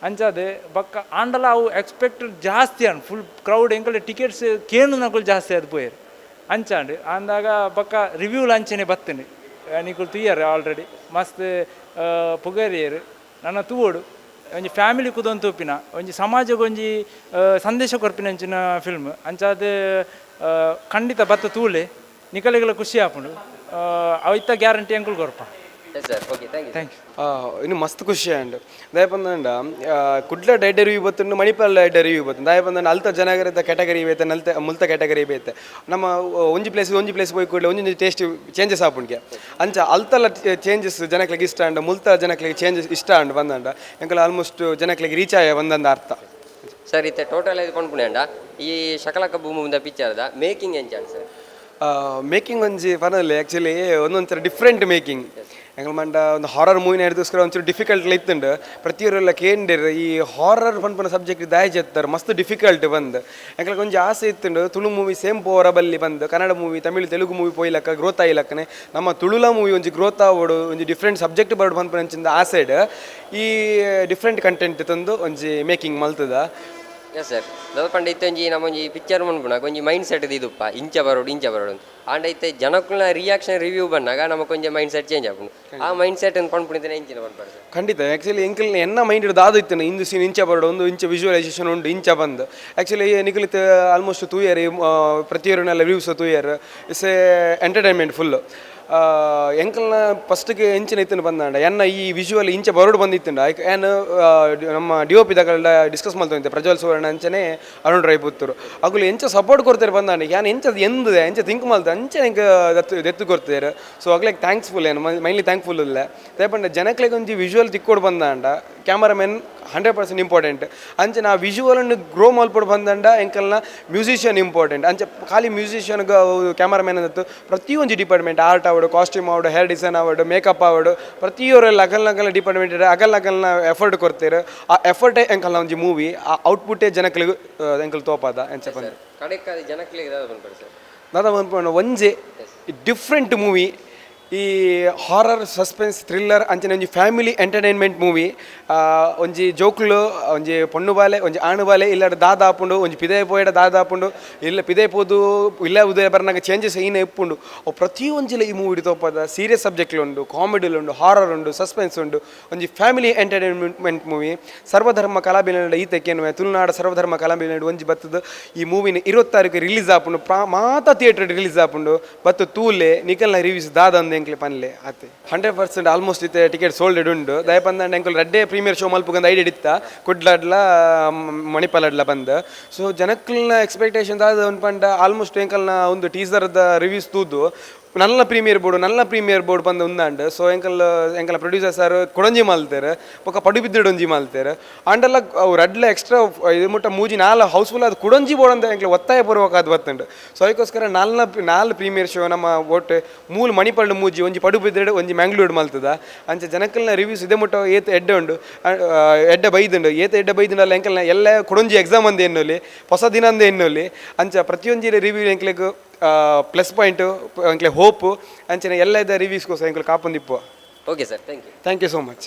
ಅಂಚಾದೆ ಬಕ್ಕ ಆಂಡಲ ಅವು ಎಕ್ಸ್ಪೆಕ್ಟೆಡ್ ಜಾಸ್ತಿ ಅನ್ ಫುಲ್ ಕ್ರೌಡ್ ಎಂಕಲ್ ಟಿಕೆಟ್ಸ್ ಕೇನು ನಕಲು ಜಾಸ್ತಿ ಅದು ಪೋಯರು ಅಂಚಾಂಡು ಅಂದಾಗ ಬಕ್ಕ ರಿವ್ಯೂಲ್ ಅಂಚನೆ ಬತ್ತೇನೆ ನಿಕುಲು ತುಯ್ಯಾರೆ ಆಲ್ರೆಡಿ ಮಸ್ತ್ ಪುಗರಿಯರು ನನ್ನ ತೂವೋಡು ಒಂಜಿ ಫ್ಯಾಮಿಲಿ ಕುದೊಂದು ತೂಪಿನ ಒಂಜಿ ಸಮಾಜಕ್ಕೆ ಒಂಜಿ ಸಂದೇಶ ಕೊರ್ಪಿನ ಅಂಚಿನ ಫಿಲ್ಮ್ ಅಂಚಾದ ಖಂಡಿತ ಬತ್ತ ತೂಲೆ ನಿಕಲಿಗೆಲ್ಲ ಖುಷಿ ಆಪುಂಡು ಅವಿತ್ತ ಗ್ಯಾರಂಟಿ ಎಂಕುಲು ಕೊರ್ಪ. Thank you. ಇನ್ನು ಮಸ್ತ್ ಖುಷಿ ಅಂಡ್ ದಯಪಂದ ಕುಡ್ಲ ಡೈಡ್ ರಿವ್ಯೂ ಬತ್ತು ಮಣಿಪಾಲ್ ಡೈಡ್ ರಿವ್ಯೂ ಬತ್ತು ದಯಪಂದ ಅಲ್ತ ಜನಗರದ ಕ್ಯಾಟಗರಿ ಬೇತೆ ನಲ್ತ ಮುಲ್ತ ಕ್ಯಾಟಗರಿ ಬೇತೆ ನಮ್ಮ ಒಂಜಿ ಪ್ಲೇಸ್ ಹೋಗಿ ಕೂಡಲೇ ಒಂಜೊಂದು ಟೇಸ್ಟ್ ಚೇಂಜಸ್ ಆಪುಂಡ್ಗೆ ಅಂಚ ಅಲ್ತಲ್ಲ ಚೇಂಜಸ್ ಜನಕ್ಲಿಗೆ ಇಷ್ಟ ಅಂಡ್ ಮುಲ್ತ ಜನಕ್ಲಿಗೆ ಚೇಂಜಸ್ ಇಷ್ಟ ಅಂಡ್ ಬಂದಂಡ ಎಂಕಲ್ ಆಲ್ಮೋಸ್ಟ್ ಜನಕ್ಲಿಗೆ ರೀಚ್ ಆಯ ಒಂದಂದ ಅರ್ಥ. ಸರ್ ಇತ್ತೆ ಟೋಟಲ್ ಆಗಿ ಕೊಂಡ್ಪುಣೆ ಅಂಡ ಈ ಶಕಲಕ ಬೂಮುಂದ ಪಿಕ್ಚರ್ದ ಮೇಕಿಂಗ್ ಎಂಚಾನ್ ಸರ್? ಮೇಕಿಂಗ್ ಒಂಜಿ ಪರದಲ್ಲಿ ಆ್ಯಕ್ಚುಲಿ ಒಂದೊಂಥರ ಡಿಫ್ರೆಂಟ್ ಮೇಕಿಂಗ್ ಎಂಕಲ್ ಮಂಡ ಒಂದು ಹಾರರ್ ಮೂವಿನ ಹಿಡಿದೋಸ್ಕರ ಒಂಚೂರು ಡಿಫಿಕಲ್ಟ್ ಇತ್ತುಂಡು ಪ್ರತಿಯೊರೆಲ್ಲ ಕೇಂಡಿರು ಈ ಹಾರರ್ ಪನ್ಪನ ಸಬ್ಜೆಕ್ಟ್ ದಾಯ ಚೆತ್ತಾರೆ ಮಸ್ತ್ ಡಿಫಿಕಲ್ಟ್ ಬಂದು ಎಂಕಲ್ಗೆ ಒಂಜಿ ಆಸೆ ಇತ್ತುಂಡು ತುಳು ಮೂವಿ ಸೇಮ್ ಪೋರ ಬಲ್ಲಿ ಬಂದು ಕನ್ನಡ ಮೂವಿ ತಮಿಳು ತೆಲುಗು ಮೂವಿ ಪೋಯ್ಲಕ್ಕ ಗ್ರೋತ್ ಆಯ್ಲಕ್ಕನೆ ನಮ್ಮ ತುಳುಲ ಮೂವಿ ಒಂಜಿ ಗ್ರೋತ್ ಆವೋಡು ಒಂಜಿ ಡಿಫ್ರೆಂಟ್ ಸಬ್ಜೆಕ್ಟ್ ಬರ್ಡು ಪನ್ಪನಂಚಿಂದ ಆಸೆಡ್ ಈ ಡಿಫ್ರೆಂಟ್ ಕಂಟೆಂಟ್ ತಂದು ಒಂಜಿ ಮೇಕಿಂಗ್ ಮಲ್ತದ. ಎಸ್ ಸರ್, ದಲ್ಪಂಡ ಇತ್ತೊಂಜಿ ನಮ್ಮೊಂಜಿ ಪಿಕ್ಚರ್ ಮನ್ಪುನಾಗ ಒಂಜಿ ಮೈಂಡ್ ಸೆಟ್ ಇದುಪ್ಪ ಇಂಚ ಬರೋಡು ಅಂತ ಆಂಡ ಇತ್ತೆ ಜನಕ್ಕುಲ ರಿಯಾಕ್ಷನ್ ರಿವ್ಯೂ ಬಂದಾಗ ನಮಕೊಂಜಿ ಮೈಂಡ್ ಸೆಟ್ ಚೇಂಜ್ ಆಪುಂಡು. ಆ ಮೈಂಡ್ ಸೆಟ್ ಪನ್ಪುಣಿದ್ದೇನೆ ಇಂಚಿನ ಪನ್ಪಡ ಸರ್? ಖಂಡಿತ ಆ್ಯಕ್ಚುಲಿ ಎಂಕಲ್ ಎನ್ನ ಮೈಂಡ್ ಇರೋದು ಅದು ಇತ್ತು ಇಂದು ಸೀನ್ ಇಂಚ ಬರೋಡು ಒಂದು ಇಂಚ ವಿಜುವಲೈಸೇಷನ್ ಉಂಡು ಇಂಚ ಬಂದು ಆ್ಯಕ್ಚುಲಿ ನಿಖಲಿತ್ ಆಲ್ಮೋಸ್ಟ್ 2 ಇಯರ್ ಪ್ರತಿಯೊರನೆಲ್ಲ reviews 2 year it's a entertainment full. ಎಂಕಲ್ನ ಫಸ್ಟ್ಗೆ ಎಂಚಿನ ಇತ್ತನ್ನು ಬಂದಾಂಡ ಎನ್ನ ಈ ವಿಜುವಲ್ ಇಂಚ ಬರೋಡು ಬಂದಿತ್ತುಂಡ ಏನು ನಮ್ಮ DOP ದಾಗಲ್ಲ ಡಿಸ್ಕಸ್ ಮಾಡ್ತಾ ಪ್ರಜ್ವಲ್ ಸುವರ್ಣ ಅಂಚನೆ ಅರುಣ್ ರೈ ಪುತ್ತೂರು ಅಗುಲು ಎಂಚ ಸಪೋರ್ಟ್ ಕೊಡ್ತಾರೆ ಬಂದಾಂಡ ಏನು ಎಂಚದು ಎಂದಿದೆ ಎಂಚ ಥಿಂಕ್ ಮಾಡ್ತಾರೆ ಅಂಚೆ ಎಂಗೆ ದೆತ್ತು ಕೊಡ್ತಾರೆ. ಸೊ ಅಗ್ಲಿಗೆ ಥ್ಯಾಂಕ್ಸ್ಫುಲ್ ಏನು ಮೈನ್ಲಿ ಥ್ಯಾಂಕ್ಫುಲ್ ಇಲ್ಲ ತೇಪಂಡ ಜನಕ್ಲಿಗೆ ಒಂಜಿ ವಿಜುವಲ್ ತಿಕ್ಕೋಡು ಬಂದಾಂಡ ಕ್ಯಾಮರಾಮೆನ್ 100% ಇಂಪಾರ್ಟೆಂಟ್ ಅಂಚೆ ನಾ ವಿಜುವಲನ್ನು ಗ್ರೋ ಮಲ್ಪಡು ಬಂದಂಡ ಎಂಕಲ್ನ ಮ್ಯೂಸಿಷಿಯನ್ ಇಂಪಾರ್ಟೆಂಟ್ ಅಂಚೆ ಖಾಲಿ ಮ್ಯೂಸಿಷಿಯನ್ಗೆ ಕ್ಯಾಮರಾಮೆನ್ ಅಂದತ್ತು ಪ್ರತಿಯೊಂದು ಡಿಪಾರ್ಟ್ಮೆಂಟ್ ಆರ್ಟ್ ಆವಡು ಕಾಸ್ಟ್ಯೂಮ್ ಆವಡು ಹೇರ್ ಡಿಸೈನ್ ಆವಡು ಮೇಕಪ್ ಆವಡು ಪ್ರತಿಯೊರೆಲ್ಲ ಅಗಲ್ನಗಲ್ನ ಡಿಪಾರ್ಟ್ಮೆಂಟ್ ಇದೆ ಅಗಲ್ನಗಲ್ನ ಎಫರ್ಟ್ ಕೊಡ್ತಾರೆ. ಆ ಎಫರ್ಟೇ ಎಂಕಲ್ನ ಒಂಜಿ ಮೂವಿ ಆ ಔಟ್ಪುಟ್ಟೇ ಜನಕ್ಲಿಗೆ ಎಂಕಲ್ ತೋಪಾದ ಎಂಚ ಬಂದು ಕಡೆಕ್ಕಾದ ಜನಕ್ಲಿಗೆ ದಾದ ಬಂದ್ಪಂಡು ಒಂಜೆ ಡಿಫ್ರೆಂಟ್ ಮೂವಿ ಈ ಹಾರರ್ ಸಸ್ಪೆನ್ಸ್ ಥ್ರಿಲ್ಲರ್ ಅಂಚನೆ ಒಂಜಿ ಫ್ಯಾಮಿಲಿ ಎಂಟರ್ಟೈನ್ಮೆಂಟ್ ಮೂವಿ. ಒಂಜಿ ಜೋಕ್ಲು ಒಂಜಿ ಪೊಣ್ಣು ಬಾಲೆ ಒಂಜಿ ಆಣು ಬಾಲೆ ಇಲ್ಲಾಡ ದಾದ ಆಪುಂಡು ಒಂಜಿ ಪಿದೇ ಪೋಯಡ ದಾದ ಆಪುಂಡು ಇಲ್ಲ ಪಿದೇ ಪೋದು ಇಲ್ಲ ಉದಯ ಬರ್ನಾಗ ಚೇಂಜಸ್ ಏನೇ ಇಪ್ಪುಂಡು ಅವು ಪ್ರತಿಯೊಂಜಿಲ ಈ ಮೂವಿ ತೋಪದ ಸೀರಿಯಸ್ ಸಬ್ಜೆಕ್ಟ್ಲುಂಡು ಕಾಮಿಡಿಲುಂಡು ಹಾರರ್ ಉಂಡು ಸಸ್ಪೆನ್ಸ್ ಉಂಡು ಒಂಜಿ ಫ್ಯಾಮಿಲಿ ಎಂಟರ್ಟೈನ್ಮೆಂಟ್ ಮೂವಿ. ಸರ್ವಧರ್ಮ ಕಲಾಭಿನಂಡ ಈತಕ್ಕೇನು ತುಳುನಾಡ ಸರ್ವಧರ್ಮ ಕಲಾಭಿನಂಡ ಒಂಜಿ ಬತ್ತದ ಈ ಮೂವಿನ 20 ತಾರೀಕು ರಿಲೀಸ್ ಆಪುಂಡು ಮಾತಾ ಥಿಯೇಟರ್ ರಿಲೀಸ್ ಆಪುಂಡು ಬತ್ತು ತೂಲೆ ನಿಕಲ್ನ ರಿವ್ಯೂಸ್ ದಾದ ಎಂಕ್ಲೆ ಪನ್ಲೆ ಆತೆ 100% ಆಲ್ಮೋಸ್ಟ್ ಇತ್ತೆ ಟಿಕೆಟ್ ಸೋಲ್ಡ್ ಉಂಡು ದಯಪಂದ ಎಂಕಲ್ ರೆಡ್ಡೆ ಪ್ರೀಮಿಯರ್ ಶೋ ಮಲ್ಪುಗಂದ ಐಡಿಯಾ ಇತ್ತ ಕುಡ್ಲಾಡ್ಲ ಮಣಿಪಾಲಡ್ಲ ಬಂದು. ಸೊ ಜನಕ್ಕಲ್ನ ಎಕ್ಸ್ಪೆಕ್ಟೇಷನ್ ದಾದ ಅನ್ಪಂಡ ಆಲ್ಮೋಸ್ಟ್ ಎಂಕಲ್ನ ಒಂದು ಟೀಸರ್ದ ರಿವ್ಯೂಸ್ ತೂದು ನಲ್ಲ ಪ್ರೀಮಿಯರ್ ಬೋರ್ಡ್ ಬಂದು ಉಂದಾಂಡು. ಸೊ ಎಂಕಲ್ ಪ್ರೊಡ್ಯೂಸರ್ ಸರ್ ಕೊಡಂಜಿ ಮಾಲ್ತಾರೆ ಪಕ್ಕ ಪಡುಬಿದ್ದಿಡು ಒಂಜಿ ಮಾಲ್ತಾರೆ ಆಂಡಲ್ಲ ಅವು ರಡ್ಲ ಎಕ್ಸ್ಟ್ರಾ ಇದು ಮುಟ್ಟ ಮೂಜಿ ನಾಲ್ ಹೌಸ್ಫುಲ್ ಅದು ಕುಡಂಜಿ ಬೋರ್ಡ್ ಅಂತ ಎಂಕ್ಲೆ ಒತ್ತಾಯ ಪೂರ್ವಕ ಬತ್ತುಂಡು. ಸೊ ಅದಕ್ಕೋಸ್ಕರ ನಾಲ್ ಪ್ರೀಮಿಯರ್ ಶೋ ನಮ್ಮ ಒಟ್ಟು ಮೂಲ ಮಣಿಪಾಲ್ಡು ಮೂಜಿ ಒಂಜಿ ಪಡುಬಿದ್ದಿಡು ಒಂಜಿ ಮ್ಯಾಂಗ್ಳೂರು ಮಲ್ತದ ಅಂಚೆ ಜನಕ್ಕಲ್ನ ರಿವ್ಯೂಸ್ ಇದೆ ಮುಟ್ಟ ಏತ ಎಡ್ಡೆ ಉಂಡು ಎಡ್ಡೆ ಬೈದುಂಡು ಎಡ್ಡೆ ಬೈದುಂಡಲ್ಲ ಎಂಕಲ್ನ ಎಲ್ಲ ಕೊಡಂಜಿ ಎಕ್ಸಾಮ್ ಅಂದೆ ಎನ್ನೋಲಿ ಹೊಸ ದಿನ ಅಂದೆ ಎನ್ನೋಲಿ ಅಂಚ ಪ್ರತಿಯೊಂದು ರಿವ್ಯೂ ಎಂಕ್ಲೆಗ್ ಪ್ಲಸ್ ಪಾಯಿಂಟು ಎಂಕ್ಲೆ ಹೋಪು ಅಂಚನೆ ಎಲ್ಲ ಇದ್ದ ರಿವ್ಯೂಸ್ಗೋಸ್ಕರ ಎಂಕ್ಲೆ ಕಾಪೊಂದಿಪ್ಪು. Okay sir, thank you so much.